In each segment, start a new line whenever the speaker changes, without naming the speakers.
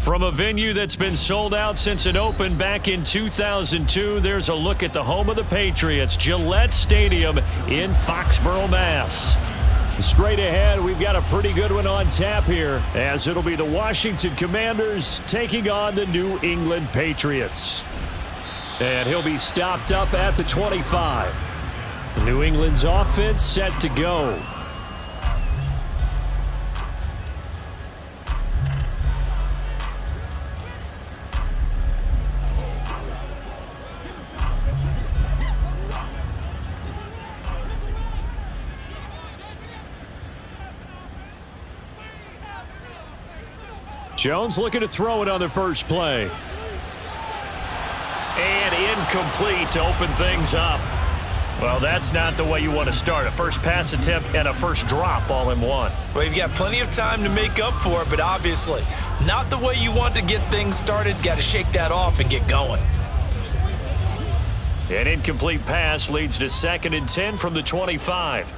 From a venue that's been sold out since it opened back in 2002, there's a look at the home of the Patriots, Gillette Stadium in Foxborough, Mass. Straight ahead, we've got a pretty good one on tap here, as it'll be the Washington Commanders taking on the New England Patriots. And he'll be stopped up at the 25. New England's offense set to go. Jones looking to throw it on the first play. And incomplete to open things up. Well, that's not the way you want to start. A first pass attempt and a first drop all in one.
Well, you've got plenty of time to make up for it, but obviously not the way you want to get things started. Got to shake that off and get going.
An incomplete pass leads to 2nd and 10 from the 25.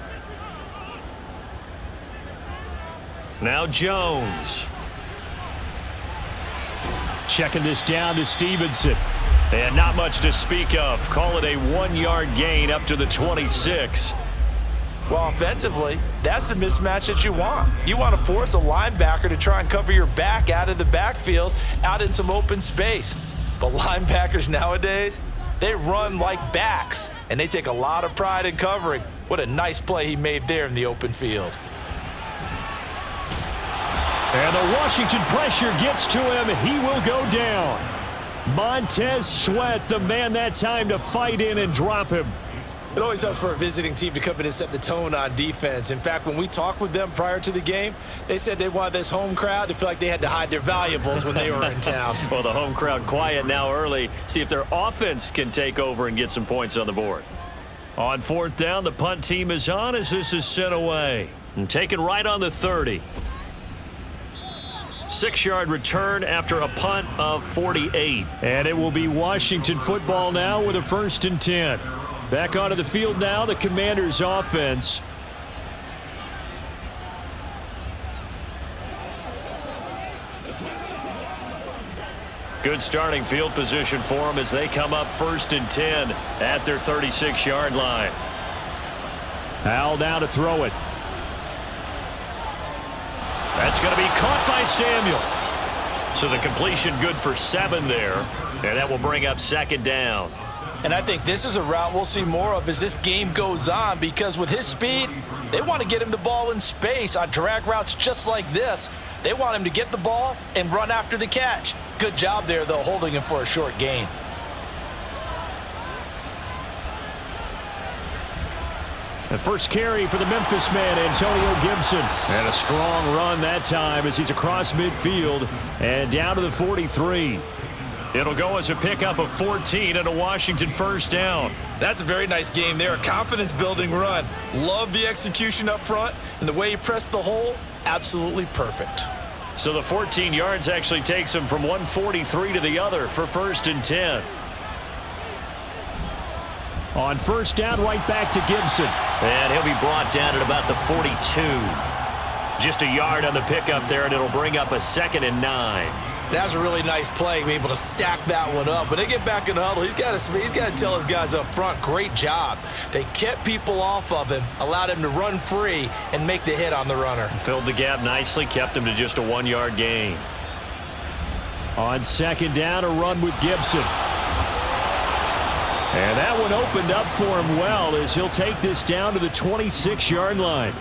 Now Jones. Checking this down to Stevenson. And not much to speak of. Call it a 1-yard gain up to the 26.
Well, offensively, that's the mismatch that you want. You want to force a linebacker to try and cover your back out of the backfield, out in some open space. But linebackers nowadays, they run like backs, and they take a lot of pride in covering. What a nice play he made there in the open field.
And the Washington pressure gets to him. He will go down. Montez Sweat, the man that time to fight in and drop him.
It always helps for a visiting team to come in and set the tone on defense. In fact, when we talked with them prior to the game, they said they wanted this home crowd to feel like they had to hide their valuables when they were in town.
Well, the home crowd quiet now early. See if their offense can take over and get some points on the board. On 4th down, the punt team is on as this is sent away. And taken right on the 30. 6-yard return after a punt of 48. And it will be Washington football now with a 1st and 10. Back onto the field now, the Commanders offense. Good starting field position for them as they come up 1st and 10 at their 36-yard line. Howell now to throw it. That's going to be caught by Samuel. So the completion good for 7 there. And that will bring up 2nd down.
And I think this is a route we'll see more of as this game goes on, because with his speed, they want to get him the ball in space on drag routes just like this. They want him to get the ball and run after the catch. Good job there, though, holding him for a short gain.
The first carry for the Memphis man, Antonio Gibson. And a strong run that time as he's across midfield and down to the 43. It'll go as a pickup of 14 and a Washington 1st down.
That's a very nice game there. A confidence-building run. Love the execution up front, and the way he pressed the hole, absolutely perfect.
So the 14 yards actually takes him from 143 to the other for 1st and 10. On 1st down, right back to Gibson. And he'll be brought down at about the 42. Just a yard on the pickup there, and it'll bring up a 2nd and 9.
That was a really nice play, being able to stack that one up. When they get back in the huddle, he's got to tell his guys up front, great job. They kept people off of him, allowed him to run free and make the hit on the runner.
Filled the gap nicely, kept him to just a 1-yard gain. On 2nd down, a run with Gibson. And that one opened up for him well as he'll take this down to the 26-yard line.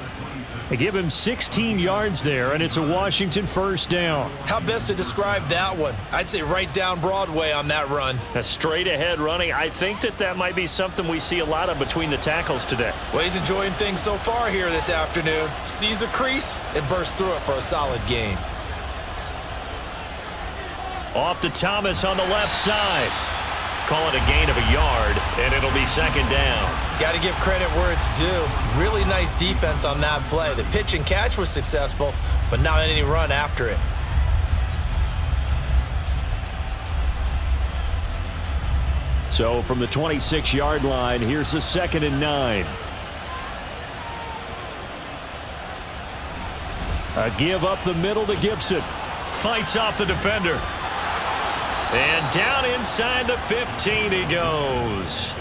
They give him 16 yards there, and it's a Washington 1st down.
How best to describe that one? I'd say right down Broadway on that run.
A straight-ahead running. I think that might be something we see a lot of between the tackles today.
Well, he's enjoying things so far here this afternoon. Sees a crease and bursts through it for a solid gain.
Off to Thomas on the left side. Call it a gain of a yard, and it'll be 2nd down.
Got to give credit where it's due. Really nice defense on that play. The pitch and catch was successful, but not any run after it.
So from the 26-yard line, here's the 2nd and 9. A give up the middle to Gibson. Fights off the defender. And down inside the 15 he goes.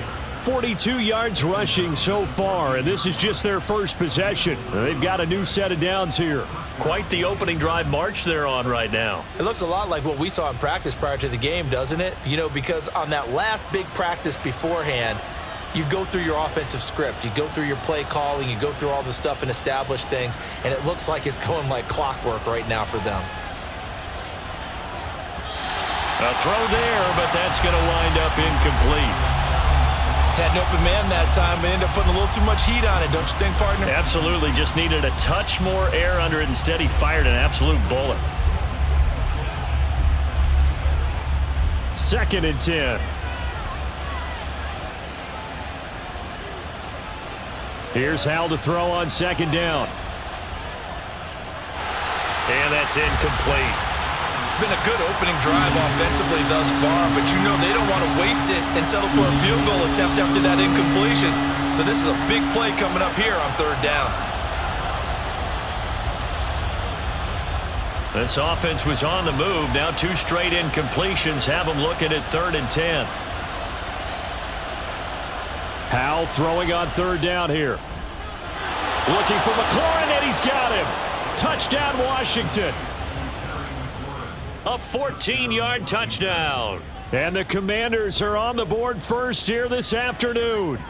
42 yards rushing so far, and this is just their first possession. They've got a new set of downs here. Quite the opening drive march they're on right now.
It looks a lot like what we saw in practice prior to the game, doesn't it? You know, because on that last big practice beforehand, you go through your offensive script. You go through your play calling. You go through all the stuff and establish things, and it looks like it's going like clockwork right now for them.
A throw there, but that's going to wind up incomplete.
Had an open man that time, but ended up putting a little too much heat on it, don't you think, partner?
Absolutely. Just needed a touch more air under it. Instead, he fired an absolute bullet. 2nd and 10. Here's Howell to throw on 2nd down. And that's incomplete.
It's been a good opening drive offensively thus far, but you know they don't want to waste it and settle for a field goal attempt after that incompletion. So this is a big play coming up here on 3rd down.
This offense was on the move. Now 2 straight incompletions have them looking at 3rd and 10. Howell throwing on 3rd down here. Looking for McLaurin, and he's got him. Touchdown, Washington. A 14-yard touchdown. And the Commanders are on the board first here this afternoon.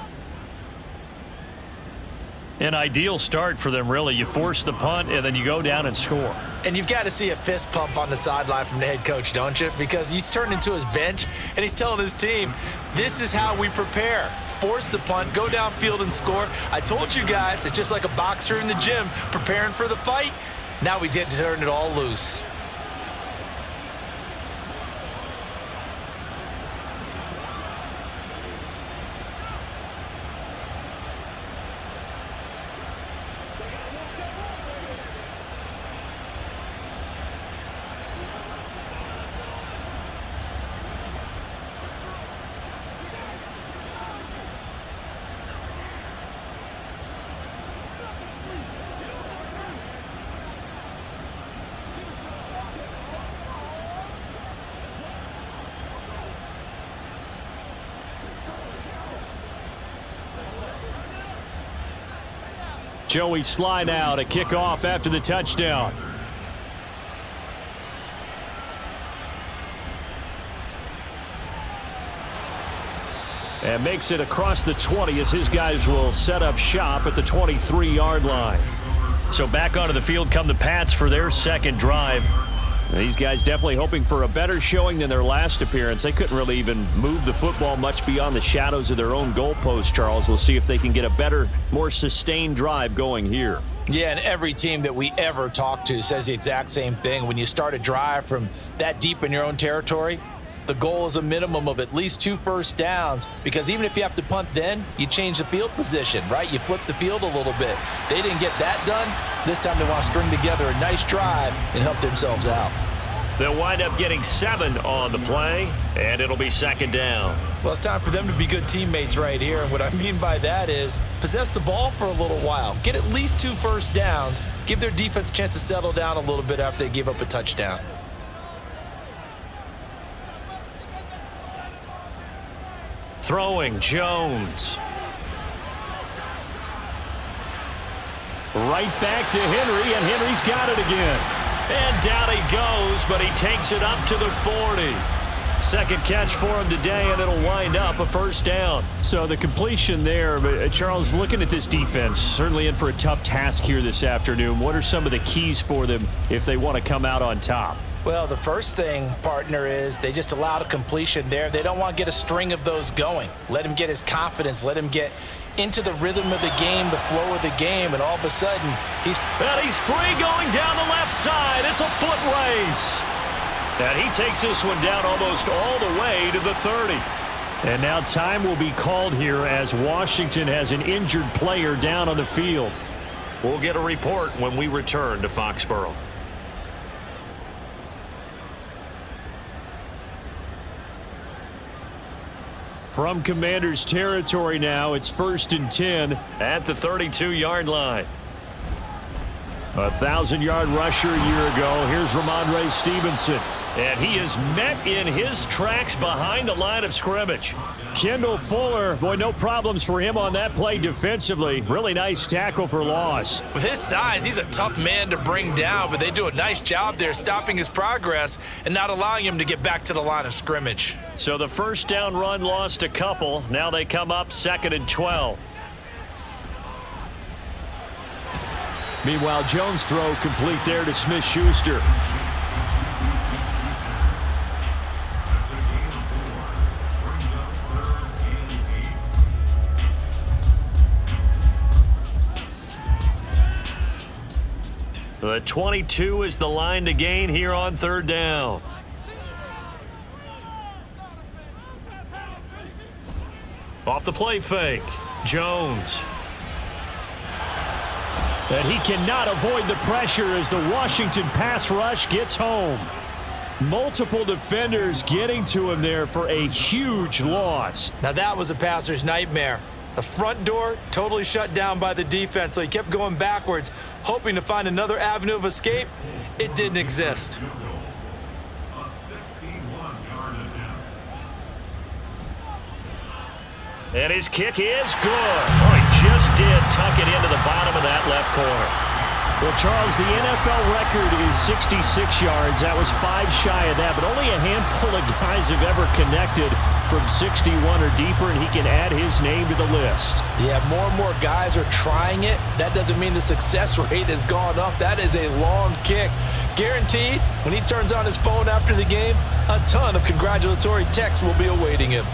An ideal start for them, really. You force the punt, and then you go down and score.
And you've got to see a fist pump on the sideline from the head coach, don't you? Because he's turned into his bench, and he's telling his team, this is how we prepare. Force the punt, go downfield and score. I told you guys, it's just like a boxer in the gym preparing for the fight. Now we get to turn it all loose.
Joey Sly now to kick off after the touchdown. And makes it across the 20 as his guys will set up shop at the 23-yard line. So back onto the field come the Pats for their 2nd drive. These guys definitely hoping for a better showing than their last appearance. They couldn't really even move the football much beyond the shadows of their own goalpost, Charles. We'll see if they can get a better, more sustained drive going here.
Yeah, and every team that we ever talk to says the exact same thing. When you start a drive from that deep in your own territory, the goal is a minimum of at least 2 first downs, because even if you have to punt then, you change the field position, right? You flip the field a little bit. They didn't get that done. This time they want to string together a nice drive and help themselves out.
They'll wind up getting 7 on the play, and it'll be 2nd down.
Well, it's time for them to be good teammates right here, and what I mean by that is possess the ball for a little while. Get at least 2 first downs. Give their defense a chance to settle down a little bit after they give up a touchdown.
Throwing, Jones. Right back to Henry, and Henry's got it again. And down he goes, but he takes it up to the 40. 2nd catch for him today, and it'll wind up a 1st down. So the completion there, but Charles, looking at this defense, certainly in for a tough task here this afternoon. What are some of the keys for them if they want to come out on top?
Well, the first thing, partner, is they just allowed a completion there. They don't want to get a string of those going. Let him get his confidence. Let him get into the rhythm of the game, the flow of the game, and all of a sudden, he's
free going down the left side. It's a foot race. And he takes this one down almost all the way to the 30. And now time will be called here as Washington has an injured player down on the field. We'll get a report when we return to Foxborough. From Commanders territory now, it's 1st and 10 at the 32-yard line. A 1,000-yard rusher a year ago. Here's Ramondre Stevenson. And he is met in his tracks behind the line of scrimmage. Kendall Fuller, boy, no problems for him on that play defensively. Really nice tackle for loss.
With his size, he's a tough man to bring down, but they do a nice job there stopping his progress and not allowing him to get back to the line of scrimmage.
So the first down run lost a couple. Now they come up 2nd and 12. Meanwhile, Jones' throw complete there to Smith-Schuster. The 22 is the line to gain here on 3rd down. Off the play fake, Jones. And he cannot avoid the pressure as the Washington pass rush gets home. Multiple defenders getting to him there for a huge loss.
Now that was a passer's nightmare. The front door totally shut down by the defense, so he kept going backwards, hoping to find another avenue of escape. It didn't exist.
And his kick is good. Oh, he just did tuck it into the bottom of that left corner. Well, Charles, the NFL record is 66 yards. That was 5 shy of that, but only a handful of guys have ever connected from 61 or deeper, and he can add his name to the list.
Yeah, more and more guys are trying it. That doesn't mean the success rate has gone up. That is a long kick. Guaranteed, when he turns on his phone after the game, a ton of congratulatory texts will be awaiting him.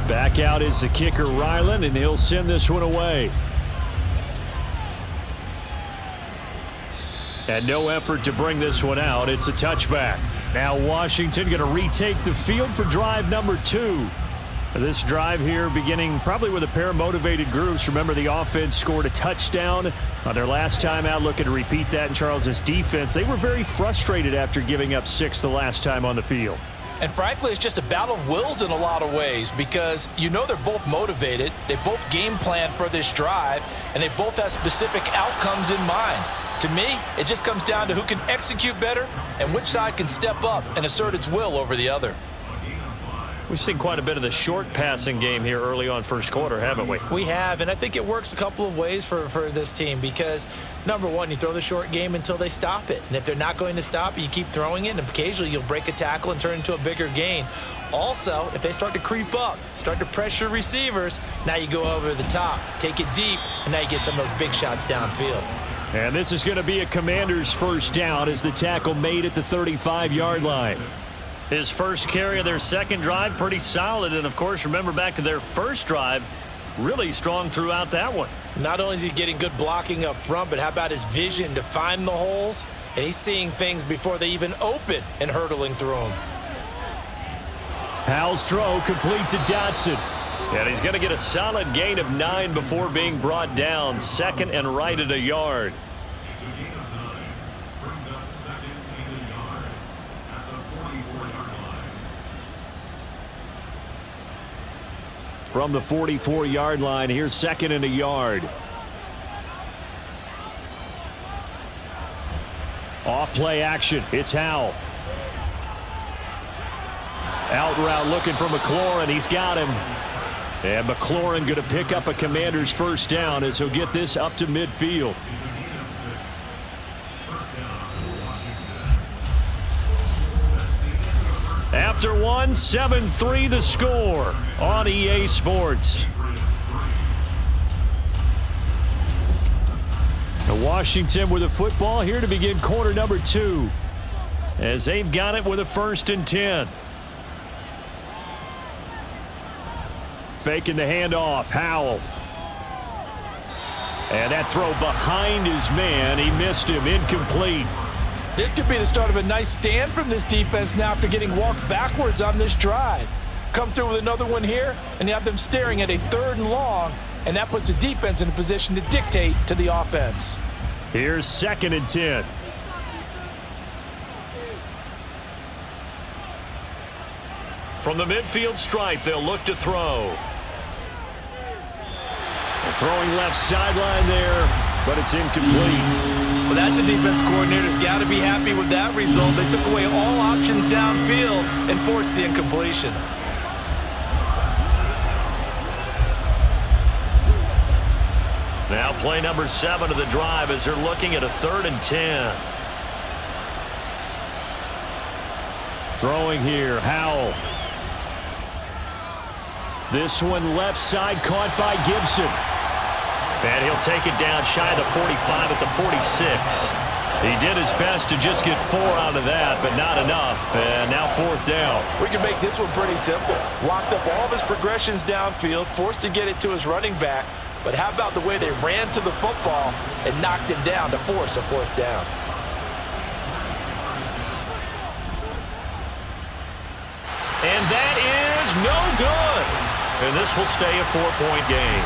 Back out is the kicker, Ryland, and he'll send this one away. And no effort to bring this one out. It's a touchback. Now Washington going to retake the field for drive number 2. This drive here beginning probably with a pair of motivated groups. Remember, the offense scored a touchdown on their last time out, looking to repeat that in Charles's defense. They were very frustrated after giving up 6 the last time on the field.
And frankly, it's just a battle of wills in a lot of ways because you know they're both motivated, they both game plan for this drive, and they both have specific outcomes in mind. To me, it just comes down to who can execute better and which side can step up and assert its will over the other.
We've seen quite a bit of the short passing game here early on first quarter, haven't we?
We have, and I think it works a couple of ways for this team because, number one, you throw the short game until they stop it. And if they're not going to stop it, you keep throwing it, and occasionally you'll break a tackle and turn it into a bigger gain. Also, if they start to creep up, start to pressure receivers, now you go over the top, take it deep, and now you get some of those big shots downfield.
And this is going to be a Commander's first down as the tackle made at the 35-yard line. His first carry of their second drive, pretty solid. And, of course, remember back to their first drive, really strong throughout that one.
Not only is he getting good blocking up front, but how about his vision to find the holes? And he's seeing things before they even open and hurdling through them.
Howell's throw complete to Dotson. And he's going to get a solid gain of 9 before being brought down. 2nd and right at a yard. From the 44-yard line, here's 2nd and a yard. Off play action, it's Howell. Out route looking for McLaurin, he's got him. And McLaurin going to pick up a Commander's first down as he'll get this up to midfield. After one, 7-3 the score on EA Sports. And Washington with a football here to begin quarter number 2 as they've got it with a 1st and 10. Faking the handoff, Howell. And that throw behind his man, he missed him, incomplete.
This could be the start of a nice stand from this defense now after getting walked backwards on this drive. come through with another one here, and you have them staring at a 3rd and long, and that puts the defense in a position to dictate to the offense.
Here's 2nd and 10. From the midfield stripe, they'll look to throw. Throwing left sideline there, but it's incomplete.
Well, that's a defense coordinator's got to be happy with that result. They took away all options downfield and forced the incompletion.
Now play number 7 of the drive as they're looking at a 3rd and 10. Throwing here, Howell. This one left side caught by Gibson. And he'll take it down shy of the 45 at the 46. He did his best to just get 4 out of that, but not enough. And now 4th down.
We can make this one pretty simple. Locked up all of his progressions downfield, forced to get it to his running back. But how about the way they ran to the football and knocked him down to force a 4th down?
And that is no good. And this will stay a 4-point game.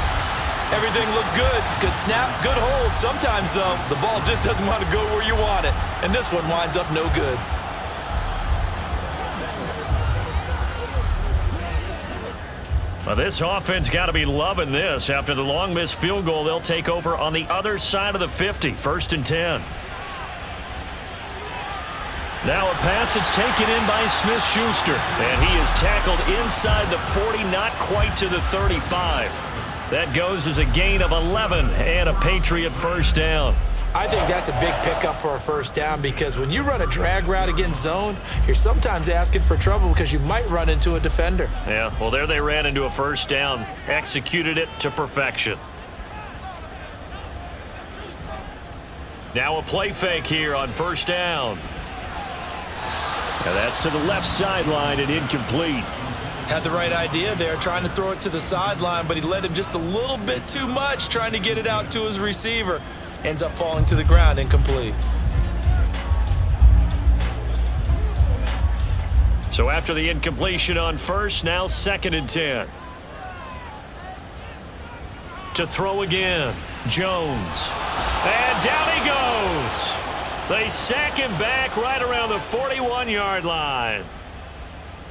Everything looked good. Good snap, good hold. Sometimes, though, the ball just doesn't want to go where you want it. And this one winds up no good.
Well, this offense got to be loving this. After the long missed field goal, they'll take over on the other side of the 50. 1st and 10. Now a pass that's taken in by Smith-Schuster. And he is tackled inside the 40, not quite to the 35. That goes as a gain of 11 and a Patriot 1st down.
I think that's a big pickup for a 1st down because when you run a drag route against zone, you're sometimes asking for trouble because you might run into a defender.
Yeah, well, there they ran into a 1st down, executed it to perfection. Now a play fake here on 1st down. Now that's to the left sideline and incomplete.
Had the right idea there, trying to throw it to the sideline, but he led him just a little bit too much, trying to get it out to his receiver. Ends up falling to the ground, incomplete.
So after the incompletion on 1st, now 2nd and 10. To throw again, Jones. And down he goes. They sack him back right around the 41-yard line.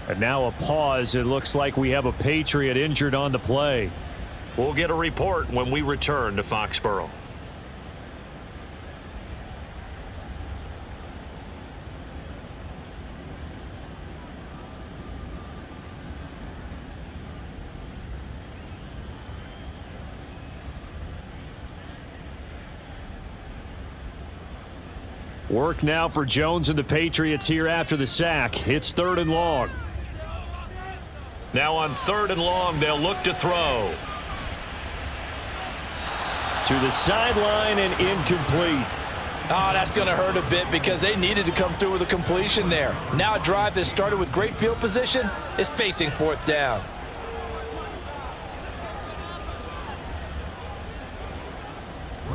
And now a pause. It looks like we have a Patriot injured on the play. We'll get a report when we return to Foxborough. Work now for Jones and the Patriots here after the sack. It's 3rd and long. Now on 3rd and long, they'll look to throw. To the sideline and incomplete.
Oh, that's going to hurt a bit because they needed to come through with a completion there. Now a drive that started with great field position is facing 4th down.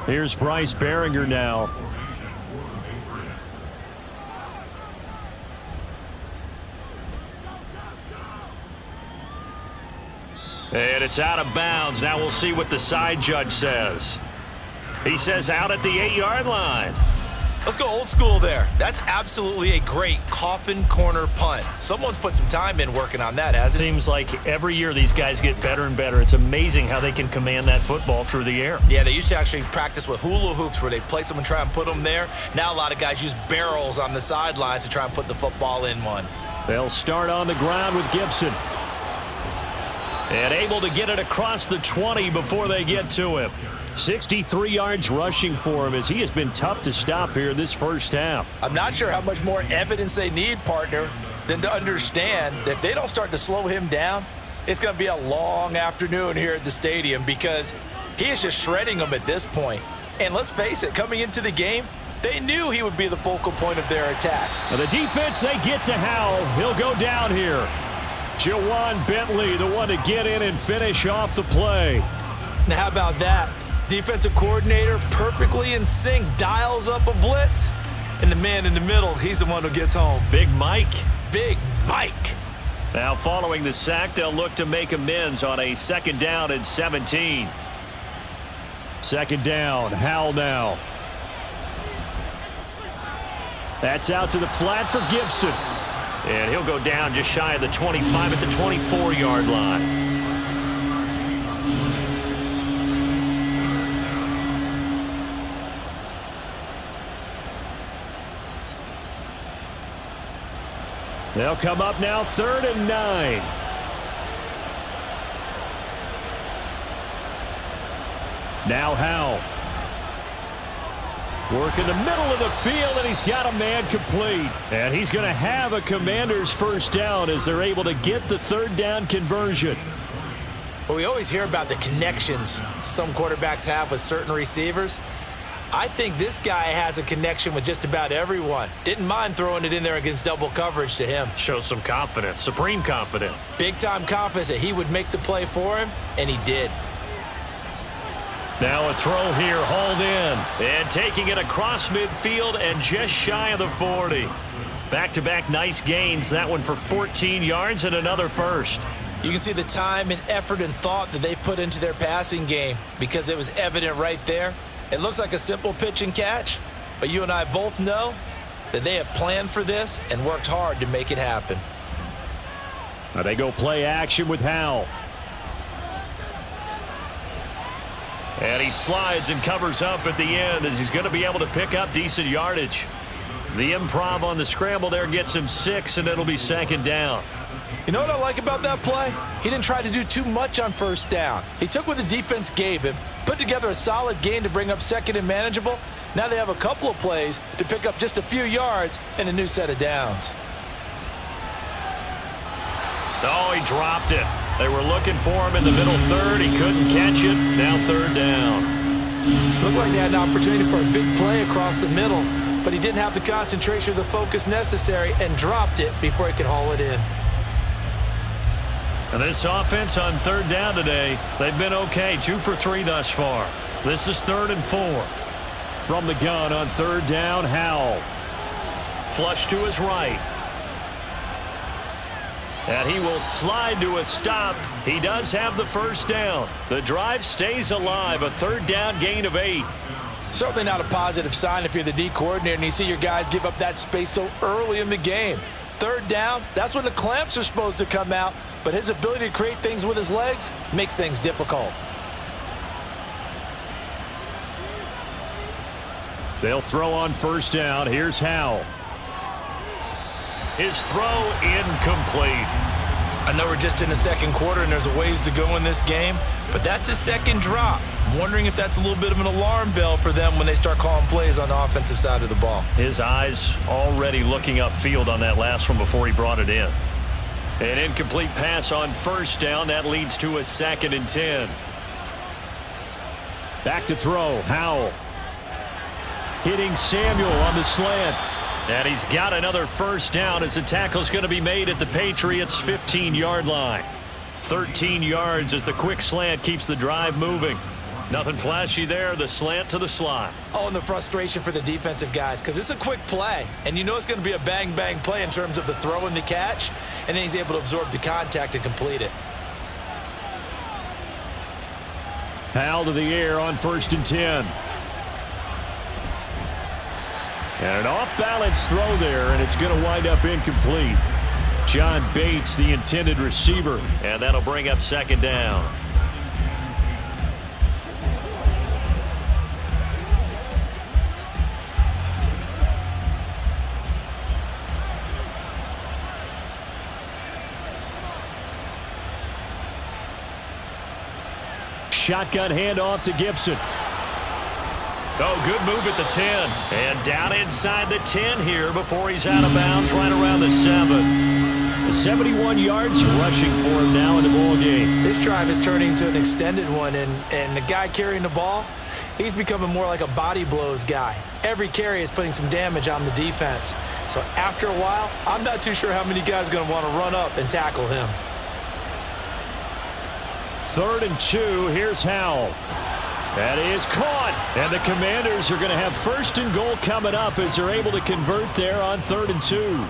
Here's Bryce Behringer now. And it's out of bounds. Now we'll see what the side judge says. He says out at the 8-yard line.
Let's go old school there. That's absolutely a great coffin corner punt. Someone's put some time in working on that, hasn't it?
Seems like every year these guys get better and better. It's amazing how they can command that football through the air.
Yeah, they used to actually practice with hula hoops where they place them and try and put them there. Now a lot of guys use barrels on the sidelines to try and put the football in one.
They'll start on the ground with Gibson. And able to get it across the 20 before they get to him. 63 yards rushing for him as he has been tough to stop here this 1st half.
I'm not sure how much more evidence they need, partner, than to understand that if they don't start to slow him down, it's going to be a long afternoon here at the stadium because he is just shredding them at this point. And let's face it, coming into the game, they knew he would be the focal point of their attack.
Now the defense, they get to Howell. He'll go down here. Jawan Bentley, the one to get in and finish off the play.
Now how about that? Defensive coordinator perfectly in sync, dials up a blitz, and the man in the middle, he's the one who gets home.
Big Mike.
Big Mike.
Now following the sack, they'll look to make amends on a 2nd down and 17. 2nd down, Howell now. That's out to the flat for Gibson. And he'll go down just shy of the 25 at the 24-yard line. They'll come up now 3rd and 9. Now Howell. Work in the middle of the field, and he's got a man complete. And he's going to have a Commanders 1st down as they're able to get the 3rd down conversion.
Well, we always hear about the connections some quarterbacks have with certain receivers. I think this guy has a connection with just about everyone. Didn't mind throwing it in there against double coverage to him.
Shows some confidence, supreme confidence.
Big-time confidence that he would make the play for him, and he did.
Now a throw here, hauled in, and taking it across midfield and just shy of the 40. Back-to-back nice gains, that one for 14 yards and another first.
You can see the time and effort and thought that they've put into their passing game because it was evident right there. It looks like a simple pitch and catch, but you and I both know that they have planned for this and worked hard to make it happen.
Now they go play action with Howell. And he slides and covers up at the end as he's going to be able to pick up decent yardage. The improv on the scramble there gets him 6, and it'll be 2nd down.
You know what I like about that play? He didn't try to do too much on 1st down. He took what the defense gave him, put together a solid gain to bring up 2nd and manageable. Now they have a couple of plays to pick up just a few yards and a new set of downs.
Oh, he dropped it. They were looking for him in the middle 3rd. He couldn't catch it. Now 3rd down.
Looked like they had an opportunity for a big play across the middle, but he didn't have the concentration or the focus necessary and dropped it before he could haul it in.
And this offense on 3rd down today, they've been okay. 2 for 3 thus far. This is 3rd and 4. From the gun on 3rd down, Howell. Flush to his right. And he will slide to a stop. He does have the 1st down. The drive stays alive. A 3rd down gain of 8.
Certainly not a positive sign if you're the D coordinator and you see your guys give up that space so early in the game. 3rd down, that's when the clamps are supposed to come out, but his ability to create things with his legs makes things difficult.
They'll throw on 1st down. Here's Howell. His throw incomplete.
I know we're just in the 2nd quarter and there's a ways to go in this game, but that's his 2nd drop. I'm wondering if that's a little bit of an alarm bell for them when they start calling plays on the offensive side of the ball.
His eyes already looking upfield on that last one before he brought it in. An incomplete pass on 1st down. That leads to a 2nd and 10. Back to throw. Howell. Hitting Samuel on the slant. And he's got another 1st down as the tackle's going to be made at the Patriots' 15-yard line. 13 yards as the quick slant keeps the drive moving. Nothing flashy there, the slant to the slot.
Oh, and the frustration for the defensive guys because it's a quick play, and you know it's going to be a bang-bang play in terms of the throw and the catch, and then he's able to absorb the contact and complete it.
Howell to the air on 1st and 10. And an off-balance throw there, and it's going to wind up incomplete. John Bates, the intended receiver, and that'll bring up 2nd down. Shotgun handoff to Gibson. Oh, good move at the 10. And down inside the 10 here before he's out of bounds right around the 7. 71 yards rushing for him now in the ball game.
This drive is turning into an extended one, and the guy carrying the ball, he's becoming more like a body blows guy. Every carry is putting some damage on the defense. So after a while, I'm not too sure how many guys are going to want to run up and tackle him.
3rd and 2. Here's Howell. That is caught. And the Commanders are going to have 1st and goal coming up as they're able to convert there on 3rd and 2.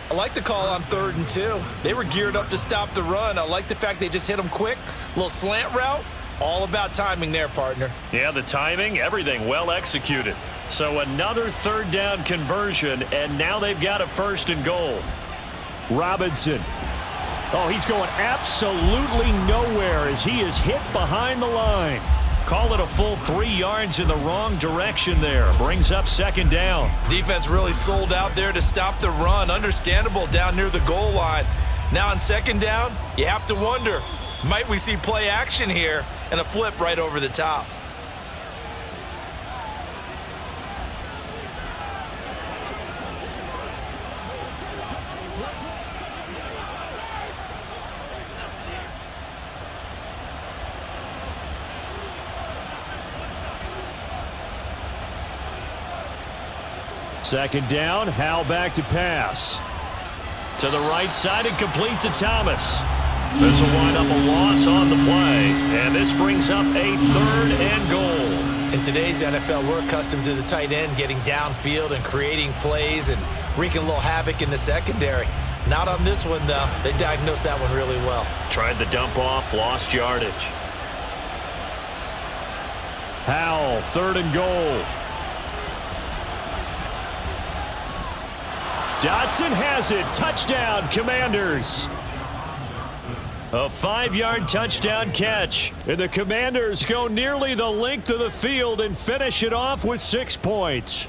I like the call on 3rd and 2. They were geared up to stop the run. I like the fact they just hit them quick. Little slant route. All about timing there, partner.
Yeah, the timing, everything well executed. So another 3rd down conversion, and now they've got a 1st and goal. Robinson. Oh, he's going absolutely nowhere as he is hit behind the line. Call it a full 3 yards in the wrong direction there. Brings up 2nd down.
Defense really sold out there to stop the run. Understandable down near the goal line. Now on 2nd down, you have to wonder, might we see play action here and a flip right over the top?
Second down, Howell back to pass. To the right side and complete to Thomas. This will wind up a loss on the play, and this brings up a 3rd and goal.
In today's NFL, we're accustomed to the tight end getting downfield and creating plays and wreaking a little havoc in the secondary. Not on this one, though. They diagnosed that one really well.
Tried the dump off, lost yardage. Howell, 3rd and goal. Dotson has it. Touchdown, Commanders. A 5-yard touchdown catch. And the Commanders go nearly the length of the field and finish it off with 6 points.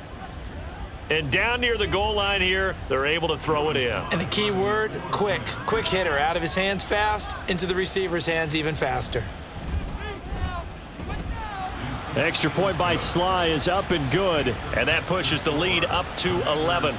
And down near the goal line here, they're able to throw it in.
And the key word, quick. Quick hitter. Out of his hands fast, into the receiver's hands even faster.
Extra point by Sly is up and good. And that pushes the lead up to 11.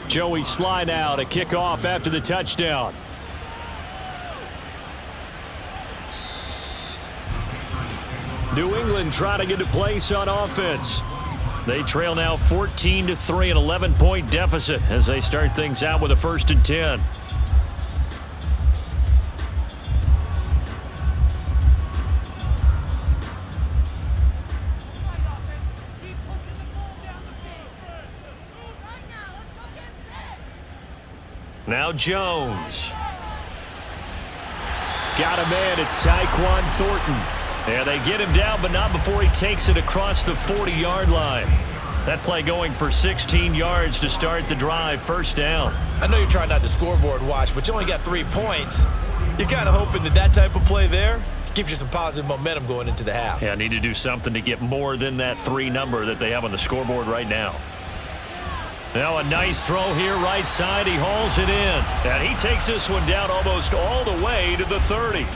Joey Sly now to kick off after the touchdown. New England trying to get a place on offense. They trail now 14-3, an 11-point deficit as they start things out with a 1st and 10. Now Jones. Got a man. It's Tyquan Thornton. Yeah, they get him down, but not before he takes it across the 40-yard line. That play going for 16 yards to start the drive. 1st down.
I know you're trying not to scoreboard watch, but you only got 3 points. You're kind of hoping that type of play there gives you some positive momentum going into the half.
Yeah, need to do something to get more than that 3 number that they have on the scoreboard right now. Now a nice throw here right side. He hauls it in. And he takes this one down almost all the way to the 30.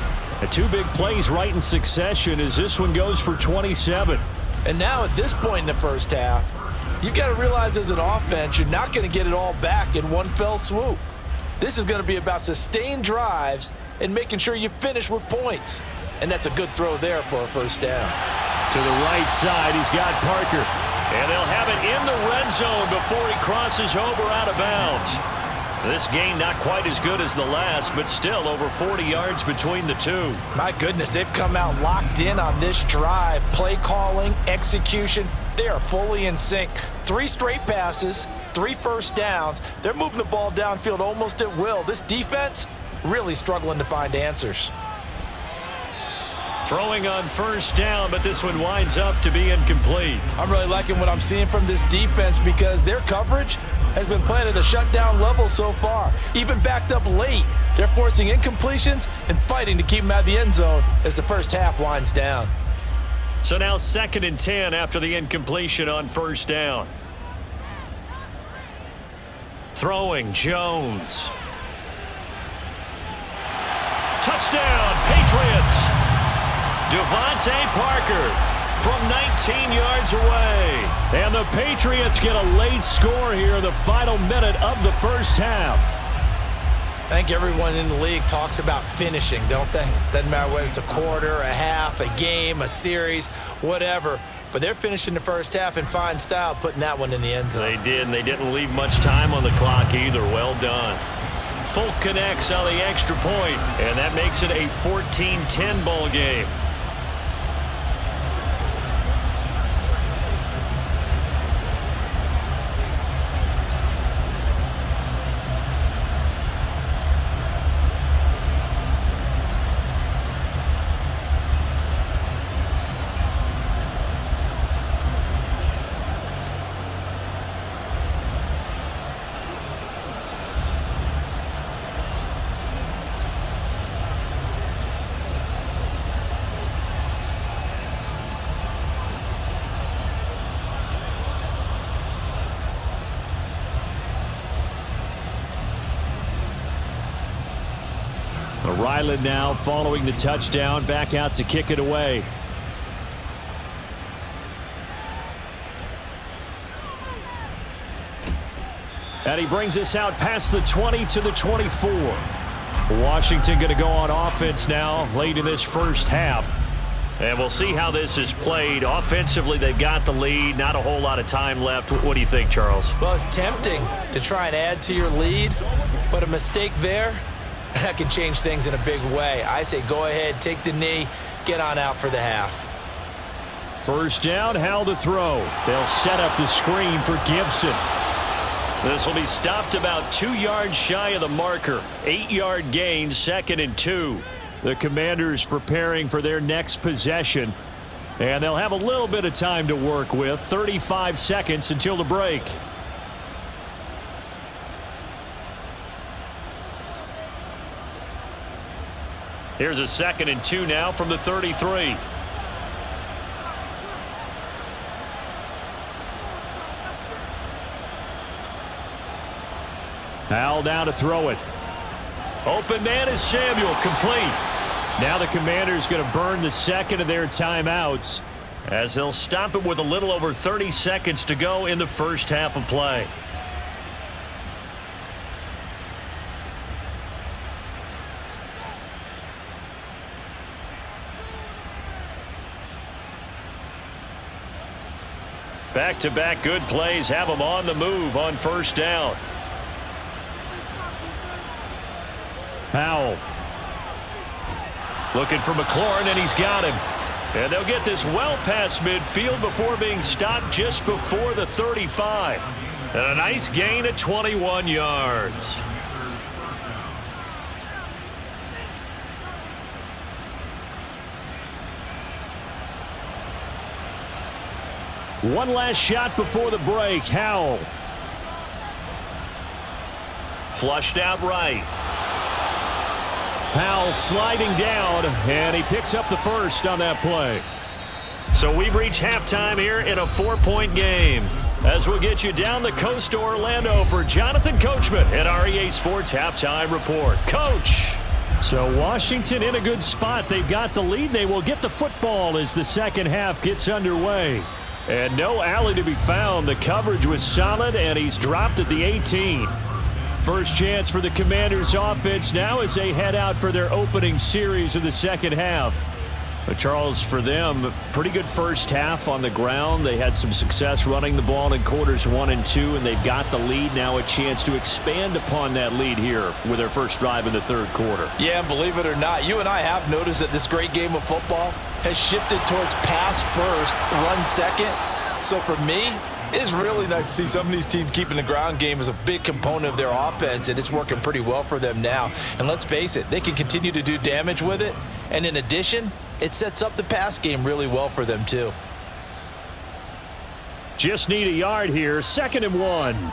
The 2 big plays right in succession as this one goes for 27.
And now at this point in the first half, you've got to realize as an offense, you're not going to get it all back in one fell swoop. This is going to be about sustained drives and making sure you finish with points. And that's a good throw there for a 1st down.
To the right side, he's got Parker. And they'll have it in the red zone before he crosses over out of bounds. This game not quite as good as the last, but still over 40 yards between the 2.
My goodness, they've come out locked in on this drive. Play calling, execution, they are fully in sync. 3 straight passes, 3 first downs. They're moving the ball downfield almost at will. This defense really struggling to find answers.
Throwing on 1st down, but this one winds up to be incomplete.
I'm really liking what I'm seeing from this defense because their coverage has been playing at a shutdown level so far. Even backed up late, they're forcing incompletions and fighting to keep them out of the end zone as the first half winds down.
So now 2nd and 10 after the incompletion on 1st down. Throwing, Jones. Touchdown, Patriots. Devontae Parker from 19 yards away. And the Patriots get a late score here in the final minute of the first half.
I think everyone in the league talks about finishing, don't they? Doesn't matter whether it's a quarter, a half, a game, a series, whatever. But they're finishing the first half in fine style, putting that one in the end zone.
They did, and they didn't leave much time on the clock either. Well done. Folk connects on the extra point, and that makes it a 14-10 ball game. Ryland now following the touchdown, back out to kick it away. And he brings us out past the 20 to the 24. Washington going to go on offense now late in this first half. And we'll see how this is played. Offensively, they've got the lead. Not a whole lot of time left. What do you think, Charles?
Well, it's tempting to try and add to your lead, but a mistake there, that can change things in a big way. I say go ahead, take the knee, get on out for the half.
First down, Howell to throw. They'll set up the screen for Gibson. This will be stopped about 2 yards shy of the marker. 8-yard gain, 2nd and 2. The Commanders preparing for their next possession. And they'll have a little bit of time to work with. 35 seconds until the break. Here's a 2nd and 2 now from the 33. Howell down to throw it. Open man is Samuel, complete. Now the Commanders going to burn the second of their timeouts as they'll stop it with a little over 30 seconds to go in the first half of play. Back-to-back good plays have them on the move on first down. Howell looking for McLaurin, and he's got him. And they'll get this well past midfield before being stopped just before the 35. And a nice gain at 21 yards. One last shot before the break. Howell. Flushed out right. Howell sliding down, and he picks up the first on that play. So we've reached halftime here in a 4-point game. As we'll get you down the coast to Orlando for Jonathan Coachman at our EA Sports Halftime Report. Coach. So Washington in a good spot. They've got the lead. They will get the football as the second half gets underway. And no alley to be found. The coverage was solid, and he's dropped at the 18. First chance for the Commanders offense now as they head out for their opening series of the second half. But Charles, for them, pretty good first half on the ground. They had some success running the ball in quarters 1 and 2, and they've got the lead now, a chance to expand upon that lead here with their first drive in the third quarter.
Yeah, and believe it or not, you and I have noticed that this great game of football has shifted towards pass first, run second. So for me, it's really nice to see some of these teams keeping the ground game as a big component of their offense, and it's working pretty well for them now. And let's face it, they can continue to do damage with it. And in addition, it sets up the pass game really well for them too.
Just need a yard here. 2nd and 1.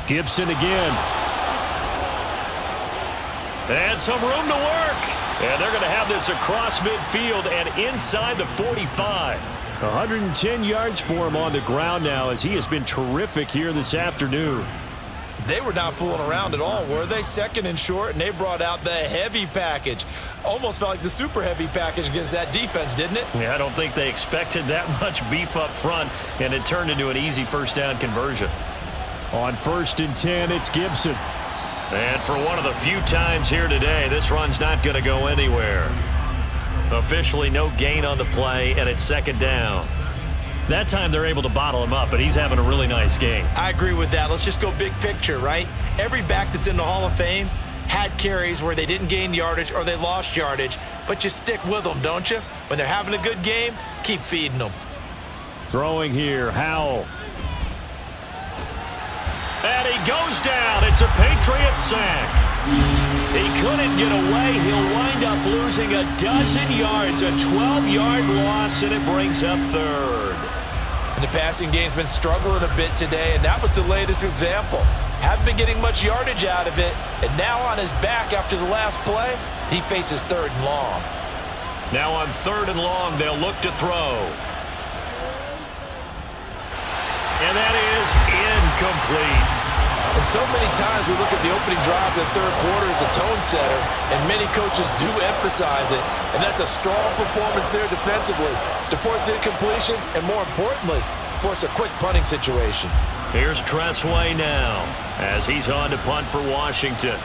Gibson again. And some room to work. And they're going to have this across midfield and inside the 45. 110 yards for him on the ground now as he has been terrific here this afternoon.
They were not fooling around at all, were they? Second and short, and they brought out the heavy package. Almost felt like the super heavy package against that defense, didn't it?
Yeah, I don't think they expected that much beef up front, and it turned into an easy first down conversion. On 1st and 10, it's Gibson. And for one of the few times here today, this run's not going to go anywhere. Officially no gain on the play, and it's 2nd down. That time they're able to bottle him up, but he's having a really nice game.
I agree with that. Let's just go big picture, right? Every back that's in the Hall of Fame had carries where they didn't gain yardage or they lost yardage, but you stick with them, don't you? When they're having a good game, keep feeding them.
Throwing here, Howell. And he goes down. It's a Patriots sack. He couldn't get away. He'll wind up losing a dozen yards, a 12-yard loss, and it brings up 3rd.
And the passing game's been struggling a bit today, and that was the latest example. Haven't been getting much yardage out of it, and now on his back after the last play, he faces 3rd and long.
Now on 3rd and long, they'll look to throw. And that is incomplete.
And so many times we look at the opening drive of the 3rd quarter as a tone setter, and many coaches do emphasize it, and that's a strong performance there defensively to force incompletion and, more importantly, force a quick punting situation.
Here's Tressway now as he's on to punt for Washington.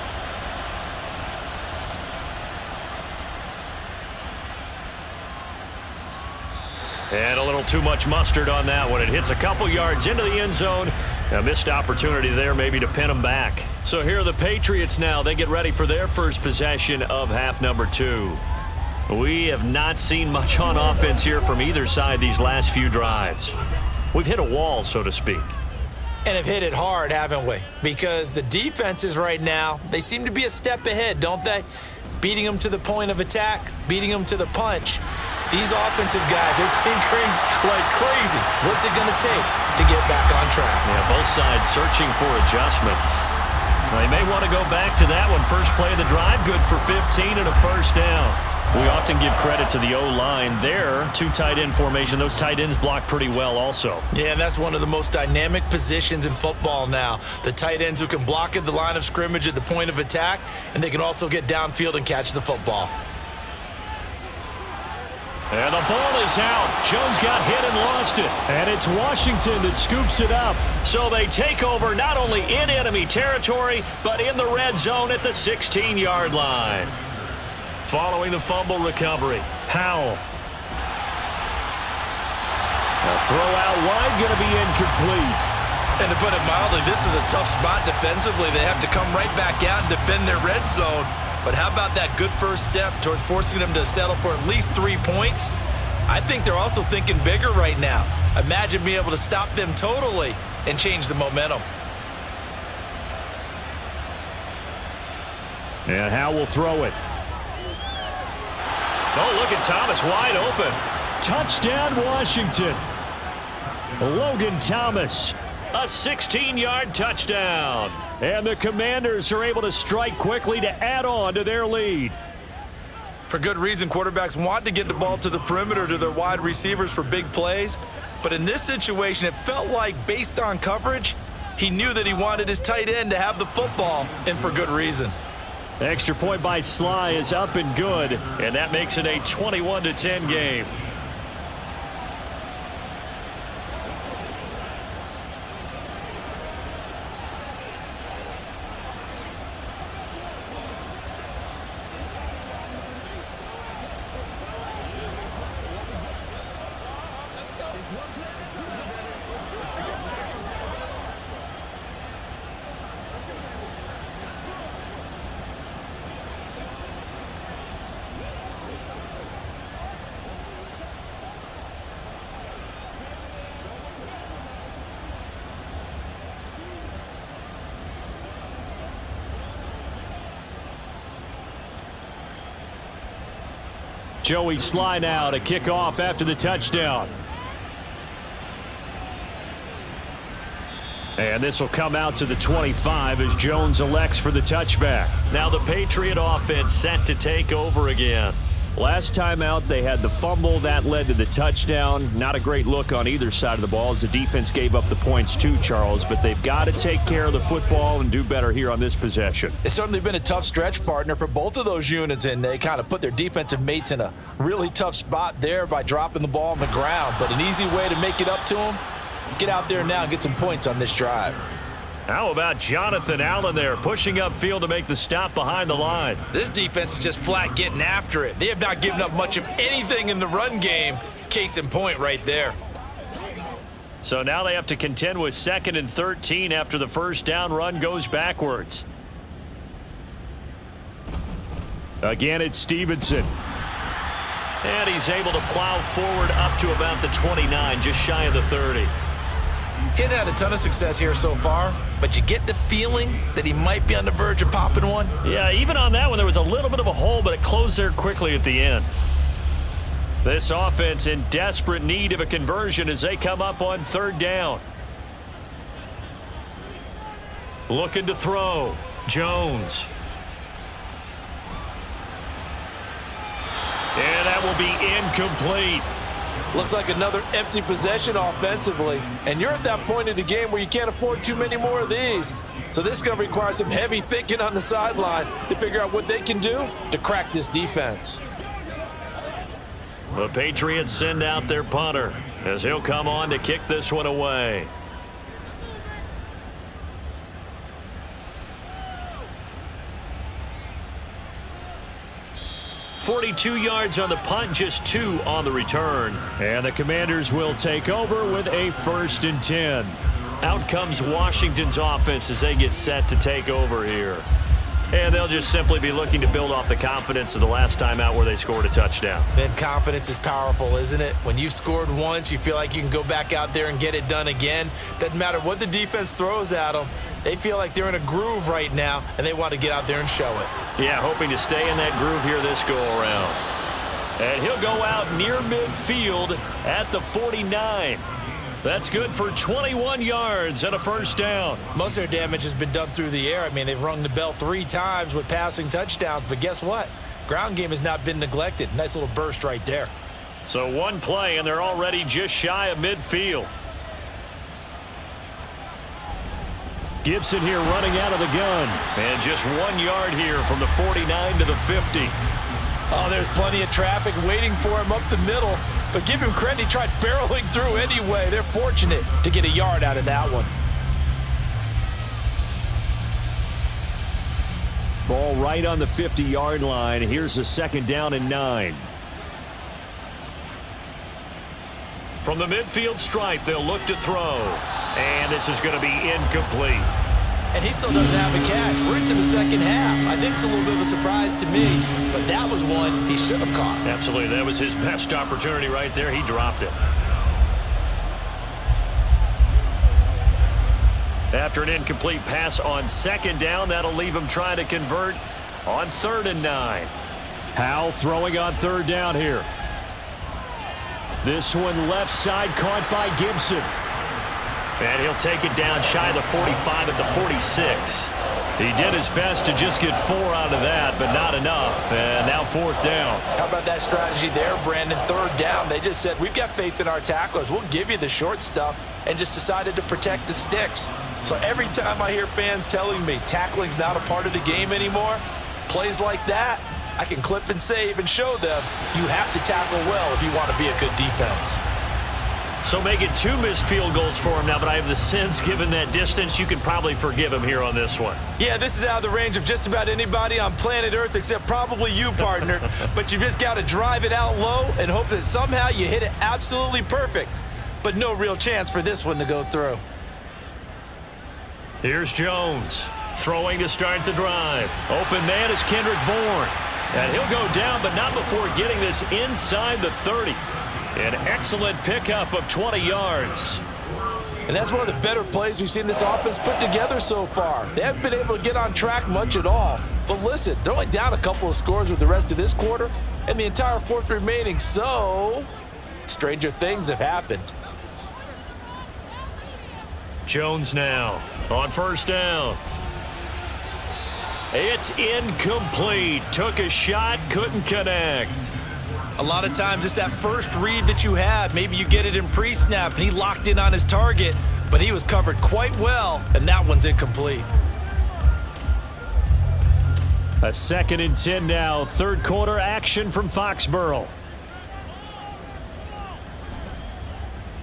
And a little too much mustard on that one. It hits a couple yards into the end zone. A missed opportunity there maybe to pin them back. So here are the Patriots now. They get ready for their first possession of half number 2. We have not seen much on offense here from either side these last few drives. We've hit a wall, so to speak.
And have hit it hard, haven't we? Because the defenses right now, they seem to be a step ahead, don't they? Beating them to the point of attack, beating them to the punch. These offensive guys are tinkering like crazy. What's it going to take to get back on track?
Yeah, both sides searching for adjustments. They may want to go back to that one. First play of the drive, good for 15 and a first down. We often give credit to the O-line there. 2 tight end formation. Those tight ends block pretty well also.
Yeah, and that's one of the most dynamic positions in football now. The tight ends who can block at the line of scrimmage at the point of attack, and they can also get downfield and catch the football.
And the ball is out. Jones got hit and lost it. And it's Washington that scoops it up. So they take over not only in enemy territory, but in the red zone at the 16-yard line. Following the fumble recovery, Howell. A throw out wide, going to be incomplete.
And to put it mildly, this is a tough spot defensively. They have to come right back out and defend their red zone. But how about that good first step towards forcing them to settle for at least 3 points? I think they're also thinking bigger right now. Imagine being able to stop them totally and change the momentum.
And Howell will throw it. Oh, look at Thomas wide open. Touchdown, Washington. Logan Thomas, a 16-yard touchdown. And the Commanders are able to strike quickly to add on to their lead.
For good reason, quarterbacks want to get the ball to the perimeter to their wide receivers for big plays. But in this situation, it felt like, based on coverage, he knew that he wanted his tight end to have the football, and for good reason.
Extra point by Sly is up and good, and that makes it a 21-10 game. Joey Sly now to kick off after the touchdown. And this will come out to the 25 as Jones elects for the touchback. Now the Patriot offense set to take over again. Last time out, they had the fumble. That led to the touchdown. Not a great look on either side of the ball as the defense gave up the points too, Charles. But they've got to take care of the football and do better here on this possession.
It's certainly been a tough stretch, partner, for both of those units, and they kind of put their defensive mates in a really tough spot there by dropping the ball on the ground. But an easy way to make it up to them, get out there now and get some points on this drive.
How about Jonathan Allen there pushing upfield to make the stop behind the line?
This defense is just flat getting after it. They have not given up much of anything in the run game. Case in point right there.
So now they have to contend with 2nd and 13 after the first down run goes backwards. Again, it's Stevenson. And he's able to plow forward up to about the 29, just shy of the 30.
He hadn't had a ton of success here so far, but you get the feeling that he might be on the verge of popping one.
Yeah, even on that one, there was a little bit of a hole, but it closed there quickly at the end. This offense in desperate need of a conversion as they come up on 3rd down. Looking to throw. Jones. And that will be incomplete.
Looks like another empty possession offensively, and you're at that point in the game where you can't afford too many more of these. So this is going to require some heavy thinking on the sideline to figure out what they can do to crack this defense.
The Patriots send out their punter as he'll come on to kick this one away. .42 yards on the punt, just 2 on the return. And the Commanders will take over with a 1st and 10. Out comes Washington's offense as they get set to take over here. And they'll just simply be looking to build off the confidence of the last time out where they scored a touchdown.
Then confidence is powerful, isn't it? When you've scored once, you feel like you can go back out there and get it done again. Doesn't matter what the defense throws at them. They feel like they're in a groove right now, and they want to get out there and show it.
Yeah, hoping to stay in that groove here this go-around. And he'll go out near midfield at the 49. That's good for 21 yards and a 1st down.
Most of their damage has been done through the air. I mean, they've rung the bell 3 times with passing touchdowns, but guess what? Ground game has not been neglected. Nice little burst right there.
So one play, and they're already just shy of midfield. Gibson here running out of the gun. And just 1 yard here from the 49 to the 50.
Oh, there's plenty of traffic waiting for him up the middle. But give him credit, he tried barreling through anyway. They're fortunate to get a yard out of that one.
Ball right on the 50-yard line. Here's a 2nd down and 9. From the midfield stripe, they'll look to throw. And this is going to be incomplete.
And he still doesn't have a catch. We're into the 2nd half. I think it's a little bit of a surprise to me, but that was one he should have caught.
Absolutely. That was his best opportunity right there. He dropped it. After an incomplete pass on 2nd down, that'll leave him trying to convert on 3rd and 9. Howell throwing on 3rd down here. This one left side caught by Gibson. And he'll take it down shy of the 45 at the 46. He did his best to just get 4 out of that, but not enough. And now 4th down.
How about that strategy there, Brandon? 3rd down. They just said, we've got faith in our tacklers. We'll give you the short stuff, and just decided to protect the sticks. So every time I hear fans telling me tackling's not a part of the game anymore, plays like that, I can clip and save and show them you have to tackle well if you want to be a good defense.
So make it 2 missed field goals for him now, but I have the sense, given that distance, you can probably forgive him here on this one.
Yeah, this is out of the range of just about anybody on planet Earth except probably you, partner. But you just got to drive it out low and hope that somehow you hit it absolutely perfect. But no real chance for this one to go through.
Here's Jones throwing to start the drive. Open man is Kendrick Bourne. And he'll go down, but not before getting this inside the 30. An excellent pickup of 20 yards.
And that's one of the better plays we've seen this offense put together so far. They haven't been able to get on track much at all. But listen, they're only down a couple of scores with the rest of this quarter and the entire 4th remaining, so stranger things have happened.
Jones now on first down. It's incomplete. Took a shot, couldn't connect.
A lot of times it's that first read that you have. Maybe you get it in pre-snap and he locked in on his target, but he was covered quite well, and that one's incomplete.
A 2nd and 10 now. Third quarter action from Foxborough.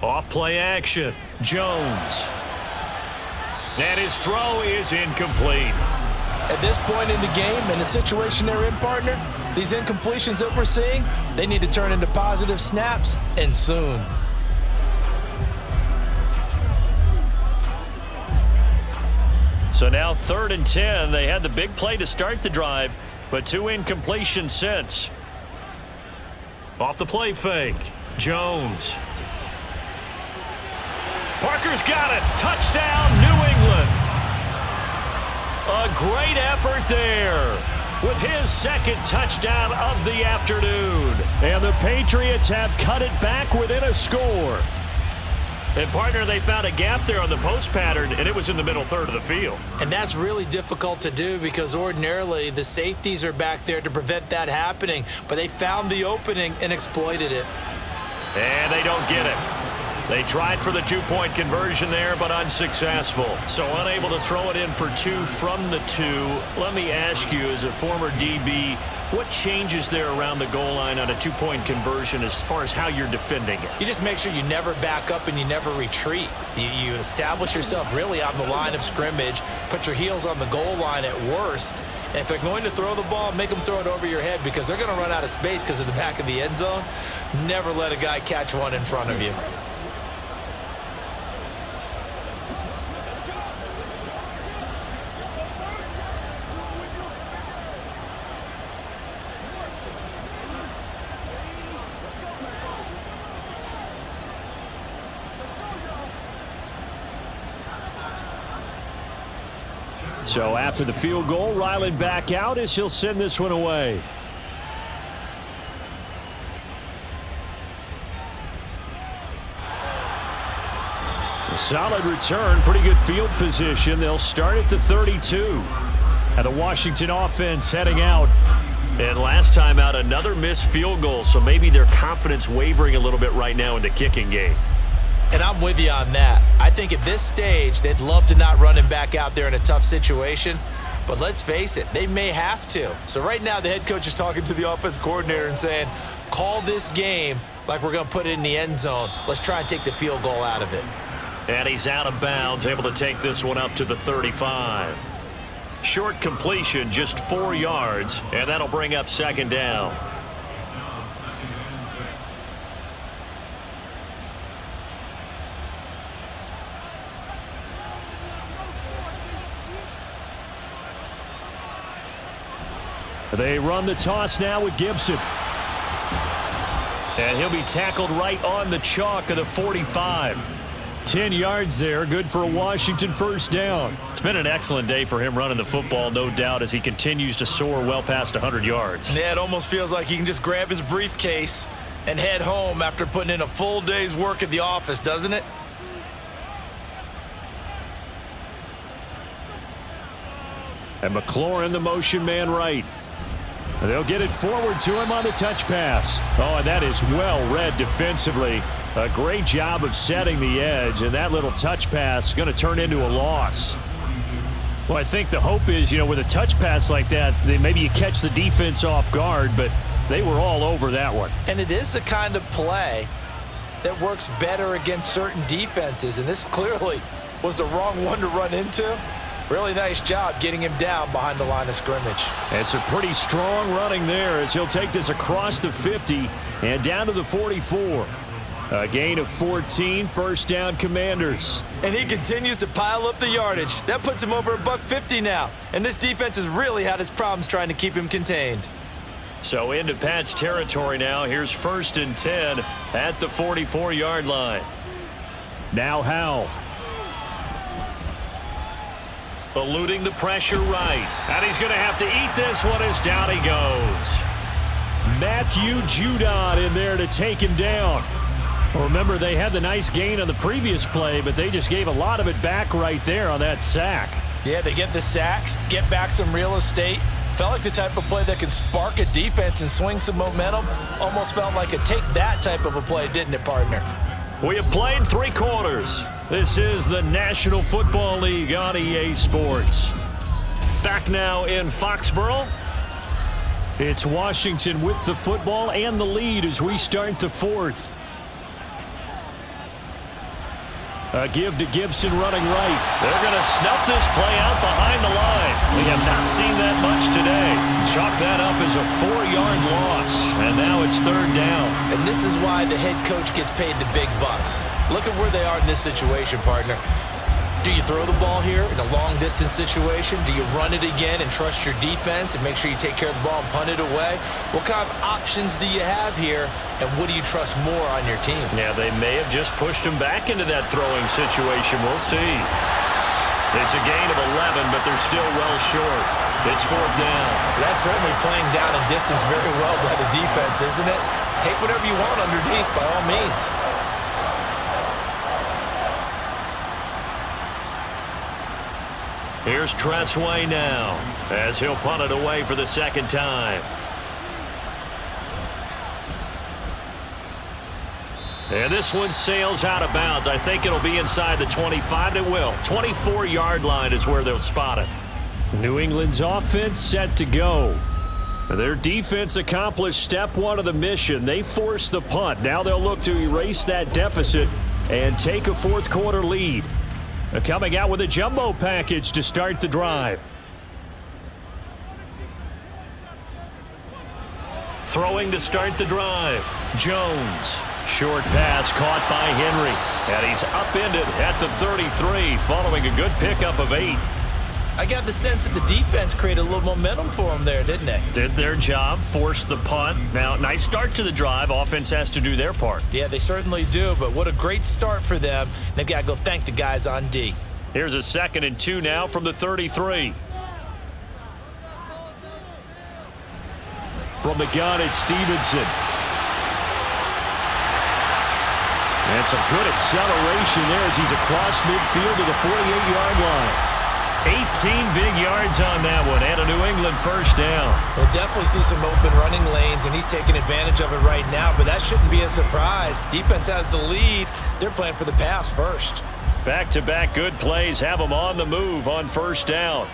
Off play action. Jones. And his throw is incomplete.
At this point in the game, in the situation they're in, partner, these incompletions that we're seeing, they need to turn into positive snaps, and soon.
So now 3rd and 10. They had the big play to start the drive, but 2 incompletions since. Off the play fake. Jones. Parker's got it. Touchdown, New England. A great effort there with his 2nd touchdown of the afternoon. And the Patriots have cut it back within a score. And, partner, they found a gap there on the post pattern, and it was in the middle third of the field.
And that's really difficult to do because ordinarily the safeties are back there to prevent that happening. But they found the opening and exploited it.
And they don't get it. They tried for the 2-point conversion there, but unsuccessful. So unable to throw it in for 2 from the 2. Let me ask you, as a former DB, what changes there around the goal line on a 2-point conversion as far as how you're defending it?
You just make sure you never back up and you never retreat. You establish yourself really on the line of scrimmage, put your heels on the goal line at worst, and if they're going to throw the ball, make them throw it over your head because they're going to run out of space because of the back of the end zone. Never let a guy catch one in front of you.
So after the field goal, Ryland back out as he'll send this one away. A solid return, pretty good field position. They'll start at the 32. And the Washington offense heading out. And last time out, another missed field goal, so maybe their confidence wavering a little bit right now in the kicking game.
And I'm with you on that. I think at this stage, they'd love to not run him back out there in a tough situation. But let's face it, they may have to. So right now, the head coach is talking to the offense coordinator and saying, call this game like we're going to put it in the end zone. Let's try and take the field goal out of it.
And he's out of bounds, able to take this one up to the 35. Short completion, just 4 yards, and that'll bring up 2nd down. They run the toss now with Gibson. And he'll be tackled right on the chalk of the 45. 10 yards there, good for a Washington first down. It's been an excellent day for him running the football, no doubt, as he continues to soar well past 100 yards.
Yeah, it almost feels like he can just grab his briefcase and head home after putting in a full day's work at the office, doesn't it?
And McLaurin, the motion man right. They'll get it forward to him on the touch pass. Oh, and that is well read defensively. A great job of setting the edge, and that little touch pass is going to turn into a loss. Well, I think the hope is, with a touch pass like that, maybe you catch the defense off guard, but they were all over that one.
And it is the kind of play that works better against certain defenses, and this clearly was the wrong one to run into. Really nice job getting him down behind the line of scrimmage.
It's a pretty strong running there as he'll take this across the 50 and down to the 44. A gain of 14, first down Commanders.
And he continues to pile up the yardage. That puts him over $150 now. And this defense has really had its problems trying to keep him contained.
So into Pat's territory now. Here's 1st and 10 at the 44-yard line. Now Howell. Eluding the pressure right. And he's going to have to eat this one as down he goes. Matthew Judon in there to take him down. Well, remember, they had the nice gain on the previous play, but they just gave a lot of it back right there on that sack.
Yeah, they get the sack, get back some real estate. Felt like the type of play that can spark a defense and swing some momentum. Almost felt like a take that type of a play, didn't it, partner?
We have played 3 quarters. This is the National Football League on EA Sports. Back now in Foxborough. It's Washington with the football and the lead as we start the 4th. A give to Gibson running right. They're going to snuff this play out behind the line. We have not seen that much today. Chalk that up as a 4-yard loss. And now it's 3rd down.
And this is why the head coach gets paid the big bucks. Look at where they are in this situation, partner. Do you throw the ball here in a long-distance situation? Do you run it again and trust your defense and make sure you take care of the ball and punt it away? What kind of options do you have here, and what do you trust more on your team?
Yeah, they may have just pushed him back into that throwing situation. We'll see. It's a gain of 11, but they're still well short. It's 4th down.
That's certainly playing down in distance very well by the defense, isn't it? Take whatever you want underneath, by all means.
Here's Tressway now as he'll punt it away for the 2nd time. And this one sails out of bounds. I think it'll be inside the 25. It will. 24-yard line is where they'll spot it. New England's offense set to go. Their defense accomplished step 1 of the mission. They forced the punt. Now they'll look to erase that deficit and take a 4th quarter lead. Coming out with a jumbo package to start the drive. Throwing to start the drive. Jones. Short pass caught by Henry. And he's upended at the 33 following a good pickup of 8.
I got the sense that the defense created a little momentum for them there, didn't they?
Did their job, forced the punt. Now, nice start to the drive. Offense has to do their part.
Yeah, they certainly do, but what a great start for them. They've got to go thank the guys on D.
Here's a 2nd and 2 now from the 33. From the gun, it's Stevenson. And some good acceleration there as he's across midfield to the 48-yard line. 18 big yards on that one, and a New England 1st down.
We'll definitely see some open running lanes, and he's taking advantage of it right now, but that shouldn't be a surprise. Defense has the lead. They're playing for the pass first.
Back-to-back good plays have them on the move on 1st down.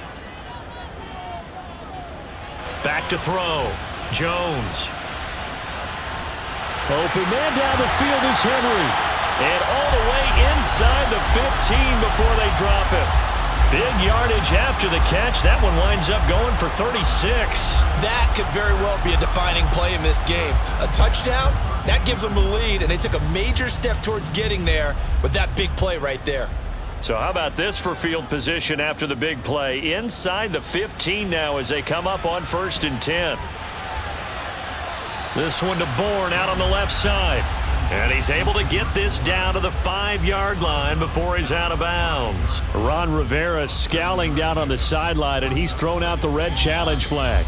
Back to throw. Jones. Open man down the field is Henry. And all the way inside the 15 before they drop it. Big yardage after the catch. That one winds up going for 36.
That could very well be a defining play in this game. A touchdown, that gives them the lead, and they took a major step towards getting there with that big play right there.
So how about this for field position after the big play? Inside the 15 now as they come up on 1st and 10. This one to Bourne out on the left side. And he's able to get this down to the 5-yard line before he's out of bounds. Ron Rivera scowling down on the sideline, and he's thrown out the red challenge flag.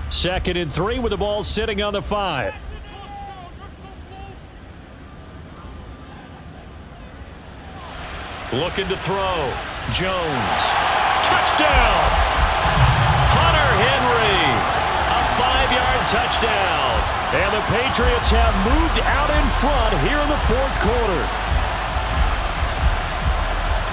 Second and 3 with the ball sitting on the 5. Looking to throw. Jones. Touchdown! Hunter Henry. A 5-yard touchdown. And the Patriots have moved out in front here in the 4th quarter.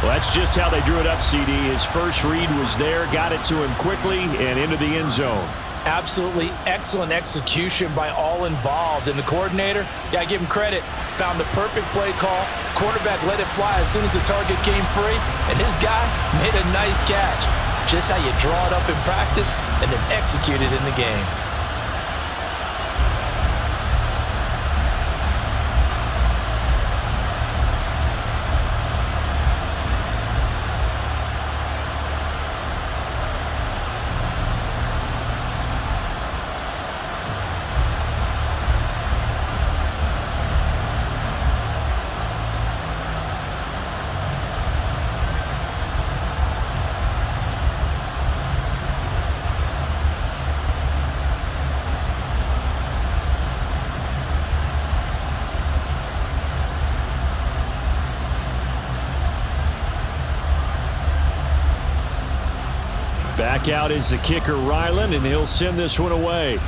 Well, that's just how they drew it up, CD. His first read was there, got it to him quickly, and into the end zone.
Absolutely excellent execution by all involved. And the coordinator, got to give him credit, found the perfect play call. Quarterback let it fly as soon as the target came free. And his guy made a nice catch. Just how you draw it up in practice and then execute it in the game.
Back out is the kicker, Ryland, and he'll send this one away.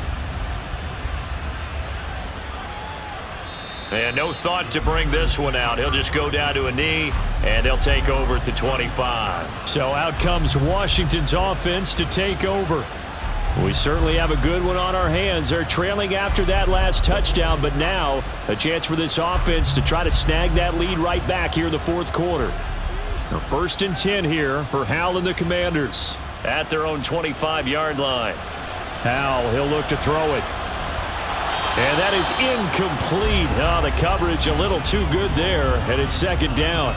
And no thought to bring this one out. He'll just go down to a knee, and they'll take over at the 25. So out comes Washington's offense to take over. We certainly have a good one on our hands. They're trailing after that last touchdown, but now a chance for this offense to try to snag that lead right back here in the fourth quarter. Now 1st and 10 here for Howell and the Commanders. At their own 25-yard line. Howell, he'll look to throw it. And that is incomplete. Oh, the coverage a little too good there, and it's 2nd down.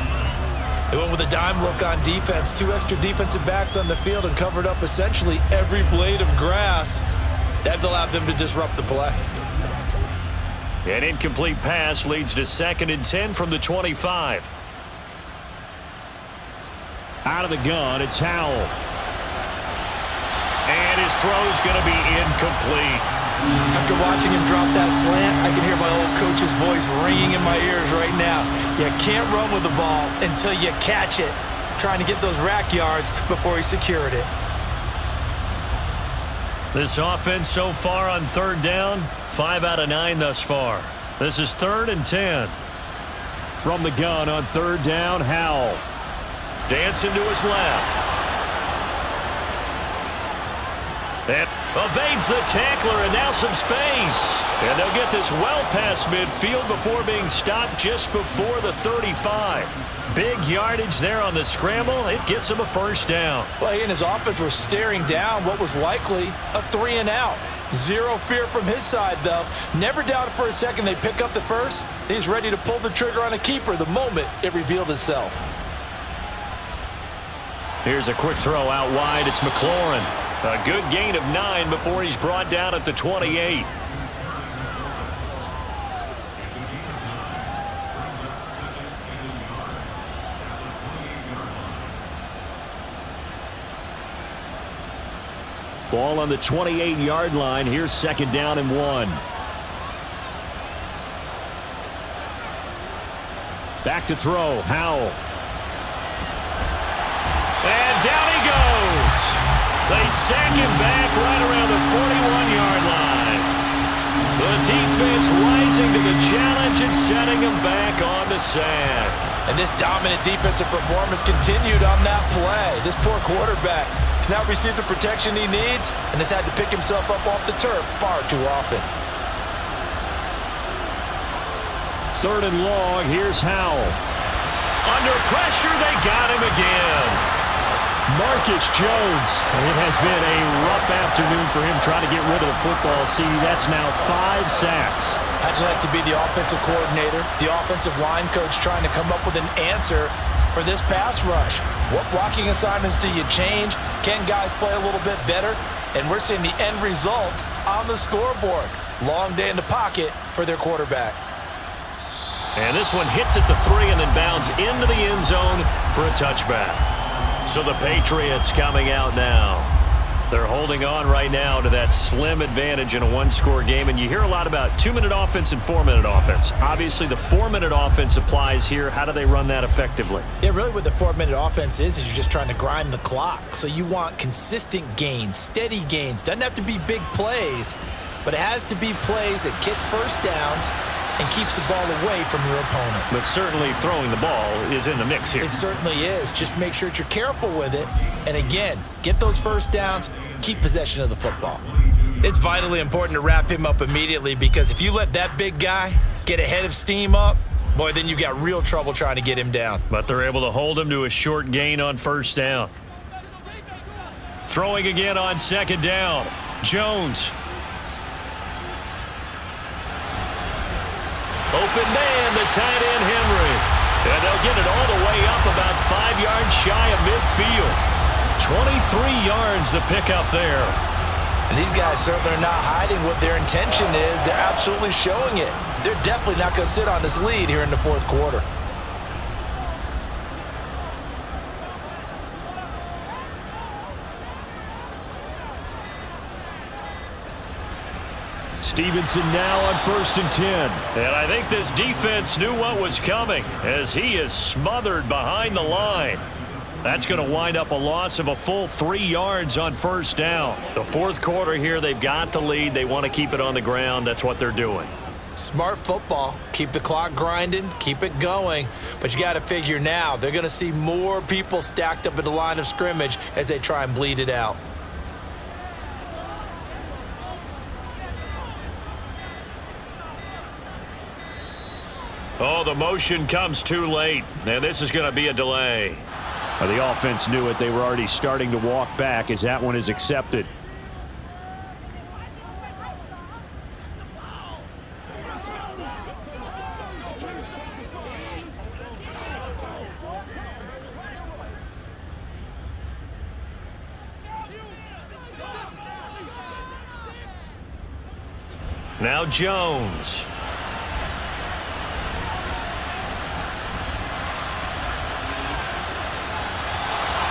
They went with a dime look on defense. 2 extra defensive backs on the field and covered up essentially every blade of grass. That allowed them to disrupt the play.
An incomplete pass leads to 2nd and 10 from the 25. Out of the gun, it's Howell. And his throw's going to be incomplete.
After watching him drop that slant, I can hear my old coach's voice ringing in my ears right now. You can't run with the ball until you catch it. Trying to get those rack yards before he secured it.
This offense so far on 3rd down, 5 out of 9 thus far. This is 3rd and 10. From the gun on 3rd down, Howell. Dancing to his left. That evades the tackler, and now some space. And they'll get this well past midfield before being stopped just before the 35. Big yardage there on the scramble. It gets him a 1st down.
Well, he and his offense were staring down what was likely a 3-and-out. Zero fear from his side, though. Never doubted for a second they'd pick up the first. He's ready to pull the trigger on a keeper the moment it revealed itself.
Here's a quick throw out wide. It's McLaurin. A good gain of 9 before he's brought down at the 28. Ball on the 28-yard line. Here's 2nd down and 1. Back to throw. Howell. And down he goes. They sack him back right around the 41-yard line. The defense rising to the challenge and setting him back on the sack.
And this dominant defensive performance continued on that play. This poor quarterback has now received the protection he needs and has had to pick himself up off the turf far too often.
3rd and long. Here's Howell. Under pressure, they got him again. Marcus Jones. It has been a rough afternoon for him trying to get rid of the football. See, that's now 5 sacks.
How'd you like to be the offensive coordinator, the offensive line coach trying to come up with an answer for this pass rush? What blocking assignments do you change? Can guys play a little bit better? And we're seeing the end result on the scoreboard. Long day in the pocket for their quarterback.
And this one hits at the 3 and then bounds into the end zone for a touchback. So the Patriots coming out now. They're holding on right now to that slim advantage in a 1-score game. And you hear a lot about 2-minute offense and 4-minute offense. Obviously, the 4-minute offense applies here. How do they run that effectively?
Yeah, really what the 4-minute offense is you're just trying to grind the clock. So you want consistent gains, steady gains. Doesn't have to be big plays, but it has to be plays that gets first downs and keeps the ball away from your opponent.
But certainly throwing the ball is in the mix here.
It certainly is. Just make sure that you're careful with it. And again, get those first downs, keep possession of the football. It's vitally important to wrap him up immediately because if you let that big guy get a head of steam up, boy, then you got real trouble trying to get him down.
But they're able to hold him to a short gain on 1st down. Throwing again on 2nd down. Jones. Open man, the tight end, Henry. And they'll get it all the way up about 5 yards shy of midfield. 23 yards the pickup there.
And these guys certainly are not hiding what their intention is. They're absolutely showing it. They're definitely not going to sit on this lead here in the 4th quarter.
Stevenson now on 1st and 10. And I think this defense knew what was coming as he is smothered behind the line. That's going to wind up a loss of a full 3 yards on first down. The fourth quarter here, they've got the lead. They want to keep it on the ground. That's what they're doing.
Smart football. Keep the clock grinding, keep it going. But you got to figure now, they're going to see more people stacked up at the line of scrimmage as they try and bleed it out.
Oh, the motion comes too late. And this is going to be a delay. The offense knew it. They were already starting to walk back as that one is accepted. Now Jones.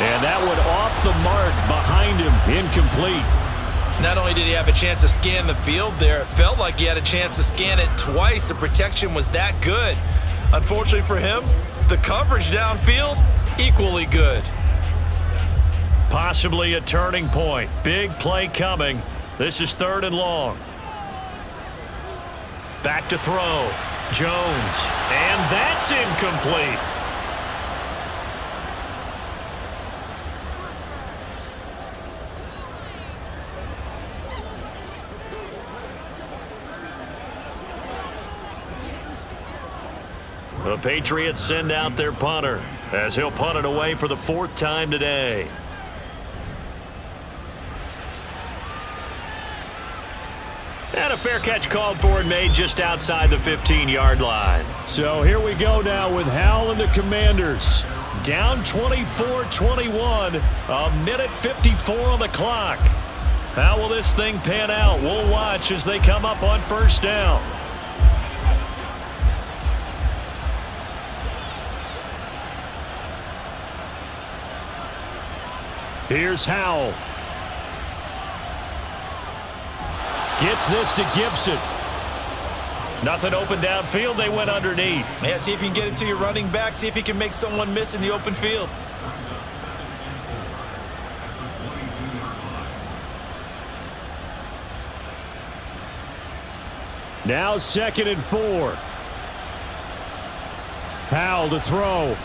And that one off the mark behind him, incomplete.
Not only did he have a chance to scan the field there, it felt like he had a chance to scan it twice. The protection was that good. Unfortunately for him, the coverage downfield, equally good.
Possibly a turning point. Big play coming. This is 3rd and long. Back to throw. Jones. And that's incomplete. The Patriots send out their punter as he'll punt it away for the 4th time today. And a fair catch called for and made just outside the 15-yard line. So here we go now with Howell and the Commanders. Down 24-21, a minute 54 on the clock. How will this thing pan out? We'll watch as they come up on first down. Here's Howell. Gets this to Gibson. Nothing open downfield. They went underneath.
Yeah, see if you can get it to your running back. See if you can make someone miss in the open field.
Now 2nd and 4. Howell to throw.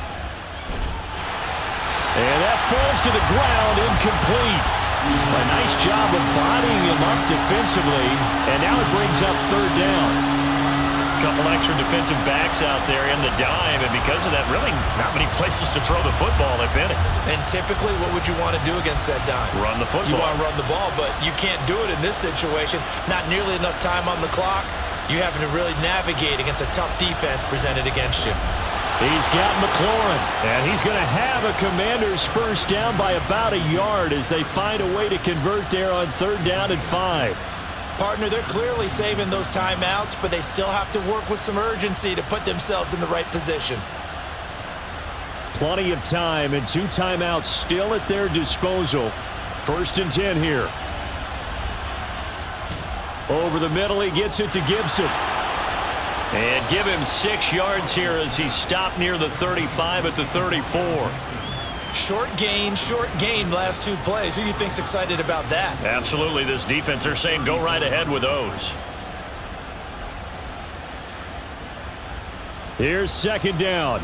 And that falls to the ground, incomplete. A nice job of bodying him up defensively, and now it brings up 3rd down. A couple extra defensive backs out there in the dime, and because of that, really not many places to throw the football, if any.
And typically, what would you want to do against that dime?
Run the football.
You want to run the ball, but you can't do it in this situation. Not nearly enough time on the clock. You're having to really navigate against a tough defense presented against you.
He's got McLaurin, and he's going to have a Commanders first down by about a yard as they find a way to convert there on 3rd down and 5.
Partner, they're clearly saving those timeouts, but they still have to work with some urgency to put themselves in the right position.
Plenty of time and 2 timeouts still at their disposal. 1st and 10 here. Over the middle, he gets it to Gibson. And give him 6 yards here as he stopped near the 35 at the 34.
Short gain last 2 plays. Who do you think's excited about that?
Absolutely. This defense, they're saying go right ahead with those. Here's 2nd down.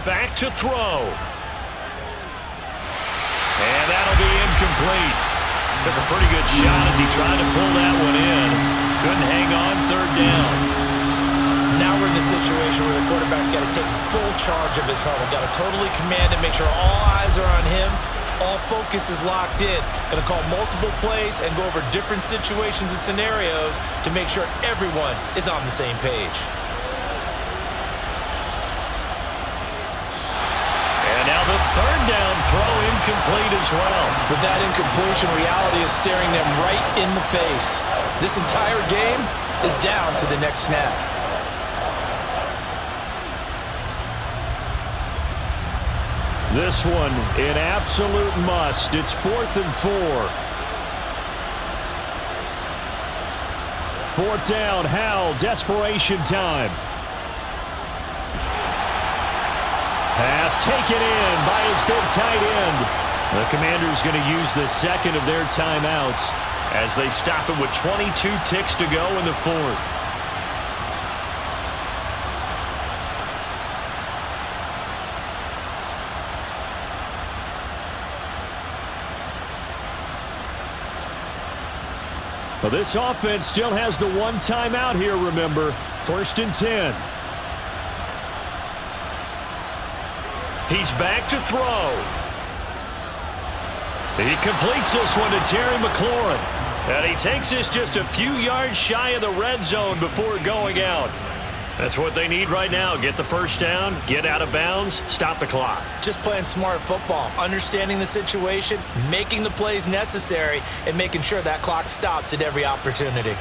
Back to throw. And that'll be incomplete. Took a pretty good shot as he tried to pull that one in. Couldn't hang on 3rd down.
Now we're in the situation where the quarterback's got to take full charge of his huddle. Got to totally command it, make sure all eyes are on him. All focus is locked in. Going to call multiple plays and go over different situations and scenarios to make sure everyone is on the same page.
And now the 3rd down throw incomplete as well.
With that incompletion, reality is staring them right in the face. This entire game is down to the next snap.
This one, an absolute must. It's 4th and 4. 4th down, Howell, desperation time. Pass taken in by his big tight end. The Commanders going to use the second of their timeouts as they stop it with 22 ticks to go in the fourth. Well, this offense still has the one timeout here, remember. 1st and 10. He's back to throw. He completes this one to Terry McLaurin. And he takes this just a few yards shy of the red zone before going out. That's what they need right now. Get the first down, get out of bounds, stop the clock.
Just playing smart football, understanding the situation, making the plays necessary, and making sure that clock stops at every opportunity.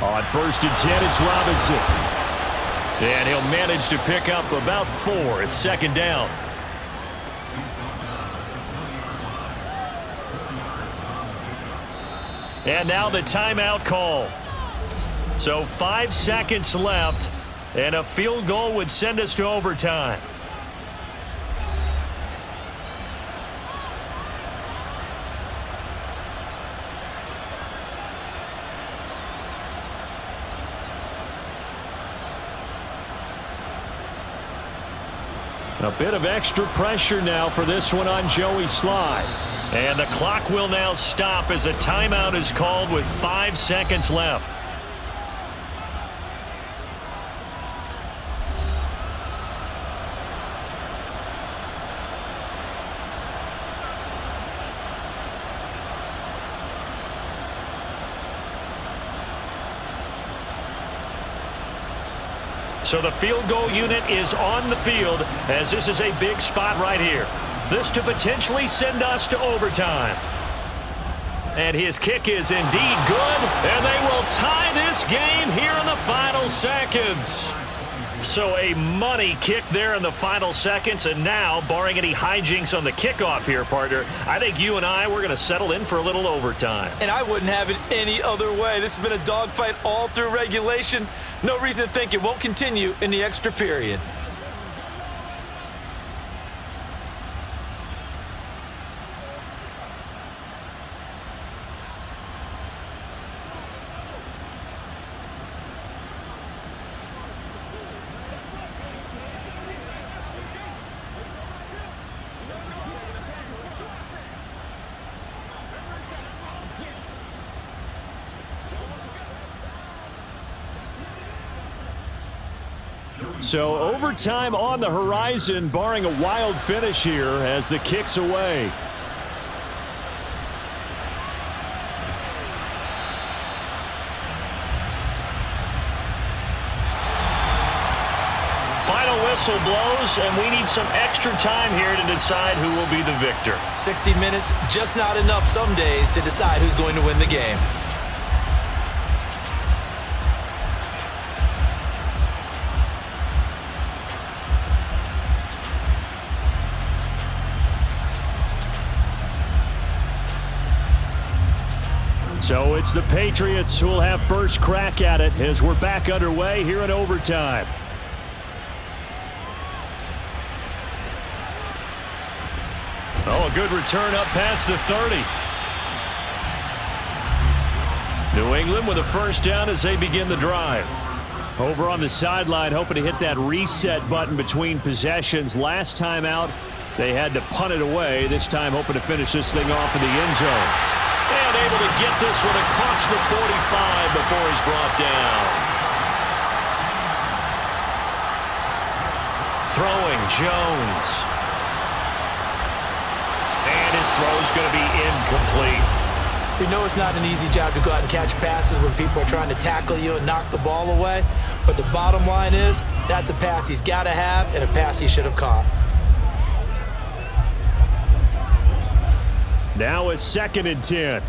On 1st and 10, it's Robinson. And he'll manage to pick up about 4. It's 2nd down. And now the timeout call. So 5 seconds left, and a field goal would send us to overtime. A bit of extra pressure now for this one on Joey Slye. And the clock will now stop as a timeout is called with 5 seconds left. So the field goal unit is on the field as this is a big spot right here. This to potentially send us to overtime. And his kick is indeed good, and they will tie this game here in the final seconds. So a money kick there in the final seconds, and now, barring any hijinks on the kickoff here, partner, I think you and we're going to settle in for a little overtime.
And I wouldn't have it any other way. This has been a dogfight all through regulation. No reason to think it won't continue in the extra period.
So overtime on the horizon, barring a wild finish here as the kick's away. Final whistle blows, and we need some extra time here to decide who will be the victor.
60 minutes, just not enough some days to decide who's going to win the game.
So it's the Patriots who will have first crack at it as we're back underway here in overtime. Oh, a good return up past the 30. New England with a first down as they begin the drive. Over on the sideline, hoping to hit that reset button between possessions. Last time out, they had to punt it away. This time, hoping to finish this thing off in the end zone. And able to get this one across the 45 before he's brought down. Throwing Jones. And his throw's going to be incomplete.
You know it's not an easy job to go out and catch passes when people are trying to tackle you and knock the ball away. But the bottom line is, that's a pass he's got to have and a pass he should have caught.
Now it's 2nd and 10.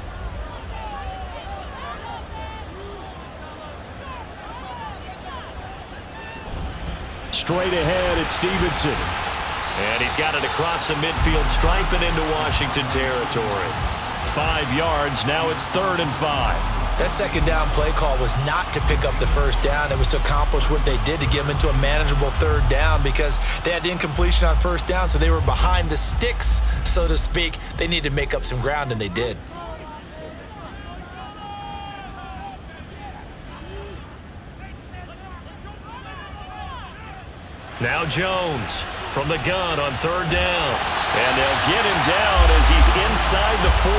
Straight ahead, it's Stevenson. And he's got it across the midfield stripe and into Washington territory. 5 yards, now it's 3rd and 5.
That second down play call was not to pick up the first down. It was to accomplish what they did to get them into a manageable third down because they had incompletion on first down, so they were behind the sticks, so to speak. They needed to make up some ground, and they did.
Now Jones from the gun on third down. And they'll get him down as he's inside the 40.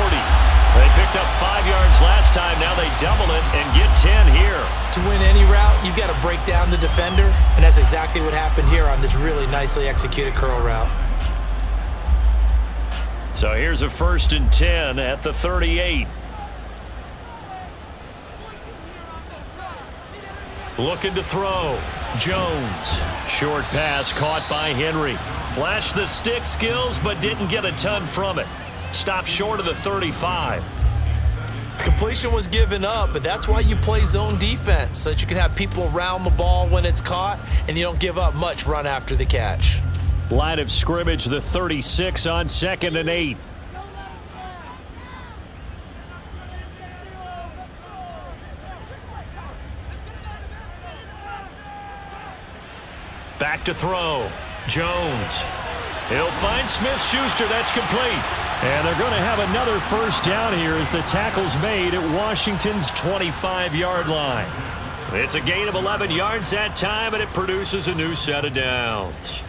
They picked up 5 yards last time. Now they double it and get 10 here.
To win any route, you've got to break down the defender, and that's exactly what happened here on this really nicely executed curl route.
So here's a 1st and 10 at the 38. Looking to throw. Jones. Short pass caught by Henry. Flashed the stick skills, but didn't get a ton from it. Stopped short of the 35.
Completion was given up, but that's why you play zone defense, so that you can have people around the ball when it's caught, and you don't give up much run after the catch.
Line of scrimmage, the 36 on 2nd and 8. Back to throw. Jones. He'll find Smith-Schuster. That's complete. And they're going to have another first down here as the tackle's made at Washington's 25-yard line. It's a gain of 11 yards that time, and it produces a new set of downs.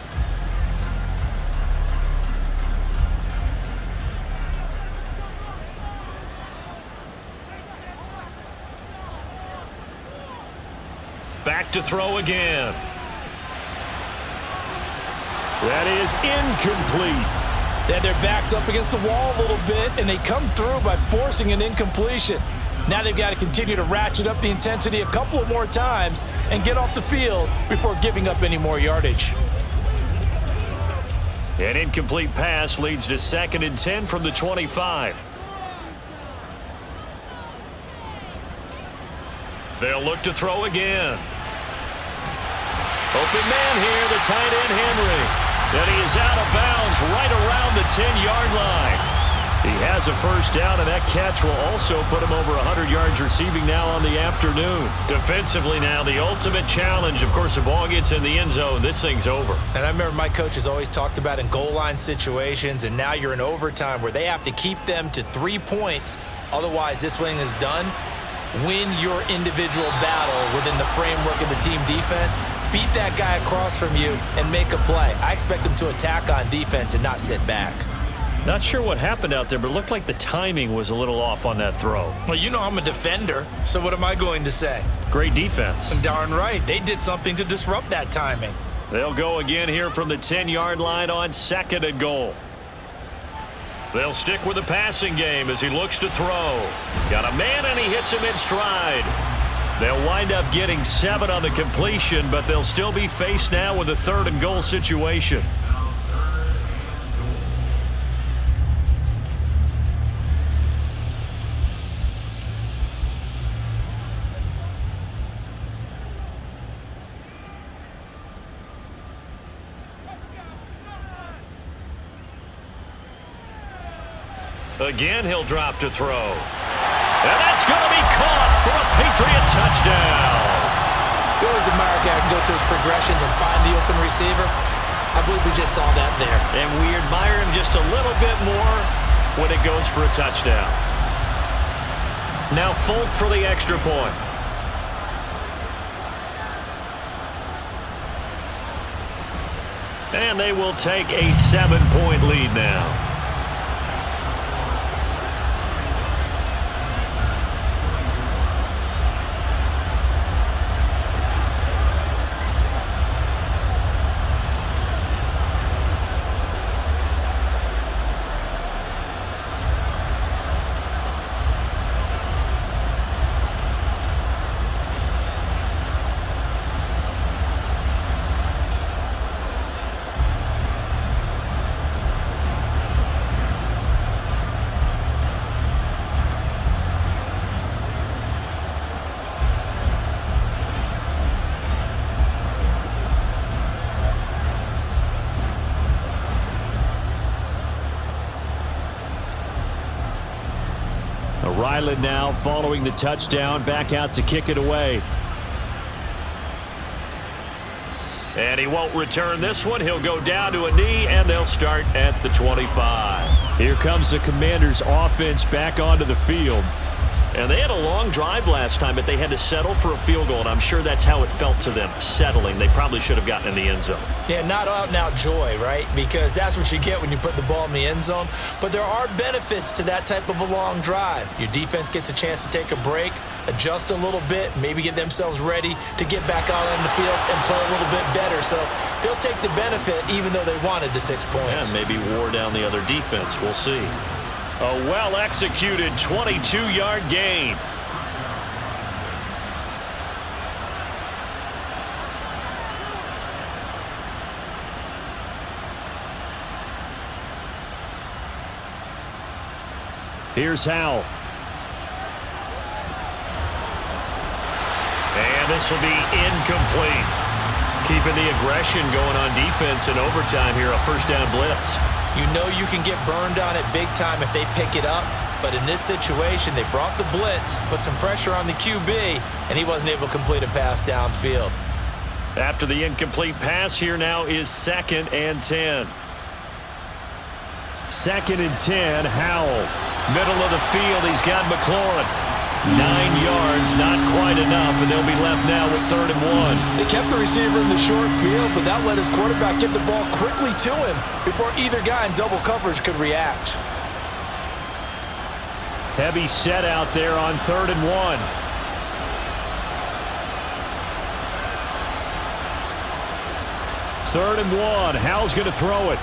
Back to throw again. That is incomplete.
They had their backs up against the wall a little bit, and they come through by forcing an incompletion. Now they've got to continue to ratchet up the intensity a couple of more times and get off the field before giving up any more yardage.
An incomplete pass leads to 2nd and 10 from the 25. They'll look to throw again. Open man here, the tight end Henry. And he is out of bounds right around the 10-yard line. He has a first down, and that catch will also put him over 100 yards receiving now on the afternoon. Defensively now, the ultimate challenge. Of course, the ball gets in the end zone. This thing's over.
And I remember my coaches always talked about in goal line situations, and now you're in overtime where they have to keep them to 3 points. Otherwise, this thing is done. Win your individual battle within the framework of the team defense. Beat that guy across from you and make a play. I expect them to attack on defense and not sit back.
Not sure what happened out there, but it looked like the timing was a little off on that throw.
Well, you know I'm a defender, so what am I going to say?
Great defense.
Darn right. They did something to disrupt that timing.
They'll go again here from the 10-yard line on 2nd and goal. They'll stick with the passing game as he looks to throw. Got a man, and he hits him in stride. They'll wind up getting 7 on the completion, but they'll still be faced now with a 3rd and goal situation. Again, he'll drop to throw. And that's going to be caught for a Patriot touchdown.
You always admire a guy who can go to his progressions and find the open receiver. I believe we just saw that there.
And we admire him just a little bit more when it goes for a touchdown. Now Folk for the extra point. And they will take a 7-point lead now. silent now following the touchdown. Back out to kick it away. And he won't return this one. He'll go down to a knee, and they'll start at the 25. Here comes the Commanders' offense back onto the field. And they had a long drive last time, but they had to settle for a field goal, and I'm sure that's how it felt to them, settling. They probably should have gotten in the end zone.
Yeah, not out-and-out joy, right? Because that's what you get when you put the ball in the end zone. But there are benefits to that type of a long drive. Your defense gets a chance to take a break, adjust a little bit, maybe get themselves ready to get back out on the field and play a little bit better. So they'll take the benefit even though they wanted the 6 points.
Yeah, maybe wore down the other defense. We'll see. A well-executed 22-yard gain. Here's Howell. And this will be incomplete. Keeping the aggression going on defense in overtime here, a first down blitz.
You know you can get burned on it big time if they pick it up, but in this situation, they brought the blitz, put some pressure on the QB, and he wasn't able to complete a pass downfield.
After the incomplete pass, here now is 2nd and 10. 2nd and 10, Howell. Middle of the field, he's got McLaurin. 9 yards, not quite enough, and they'll be left now with 3rd and 1.
They kept the receiver in the short field, but that let his quarterback get the ball quickly to him before either guy in double coverage could react.
Heavy set out there on 3rd and 1. Third and 1. Howell's going to throw it.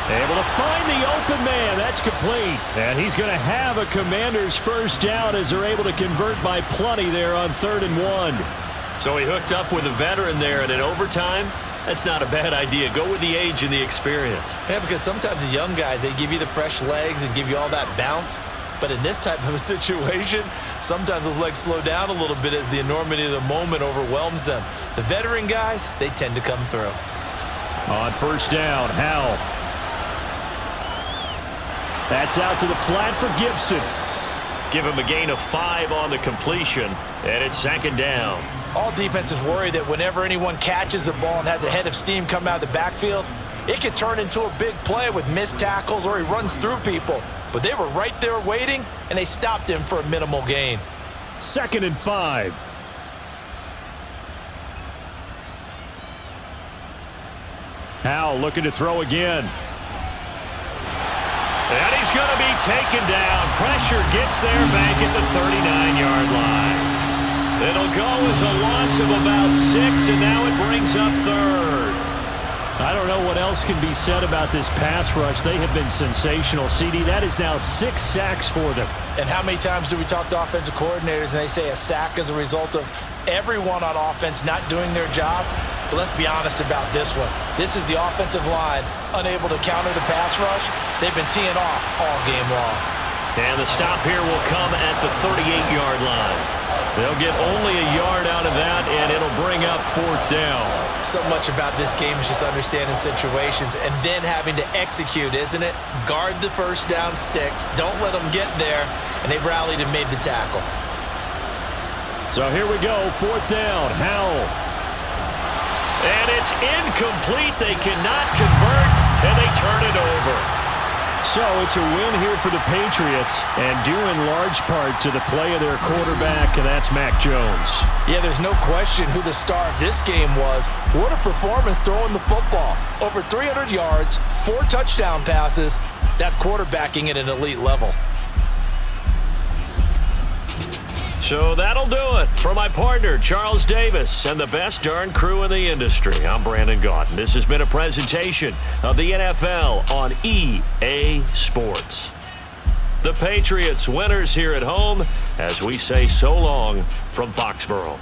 Able to find the open man. That's complete. And he's going to have a Commander's first down as they're able to convert by plenty there on 3rd and 1. So he hooked up with a veteran there, and in overtime, that's not a bad idea. Go with the age and the experience.
Yeah, because sometimes the young guys, they give you the fresh legs and give you all that bounce. But in this type of a situation, sometimes those legs slow down a little bit as the enormity of the moment overwhelms them. The veteran guys, they tend to come through.
On first down, Howell. That's out to the flat for Gibson. Give him a gain of 5 on the completion, and it's 2nd down.
All defenses worry that whenever anyone catches the ball and has a head of steam come out of the backfield, it could turn into a big play with missed tackles or he runs through people. But they were right there waiting, and they stopped him for a minimal gain.
2nd and 5. Howell looking to throw again. And he's going to be taken down. Pressure gets there back at the 39-yard line. It'll go as a loss of about 6, and now it brings up 3rd. I don't know what else can be said about this pass rush. They have been sensational. CD, that is now 6 sacks for them.
And how many times do we talk to offensive coordinators and they say a sack as a result of everyone on offense not doing their job? But let's be honest about this one. This is the offensive line unable to counter the pass rush. They've been teeing off all game long.
And the stop here will come at the 38-yard line. They'll get only a yard out of that, and it'll bring up 4th down.
So much about this game is just understanding situations and then having to execute, isn't it? Guard the first down sticks. Don't let them get there. And they rallied and made the tackle.
So here we go, 4th down, Howell. And it's incomplete. They cannot convert, and they turn it over. So it's a win here for the Patriots, and due in large part to the play of their quarterback, and that's Mac Jones.
Yeah, there's no question who the star of this game was. What a performance throwing the football. Over 300 yards, 4 touchdown passes. That's quarterbacking at an elite level.
So that'll do it. For my partner, Charles Davis, and the best darn crew in the industry, I'm Brandon Gaudin. This has been a presentation of the NFL on EA Sports. The Patriots winners here at home as we say so long from Foxborough.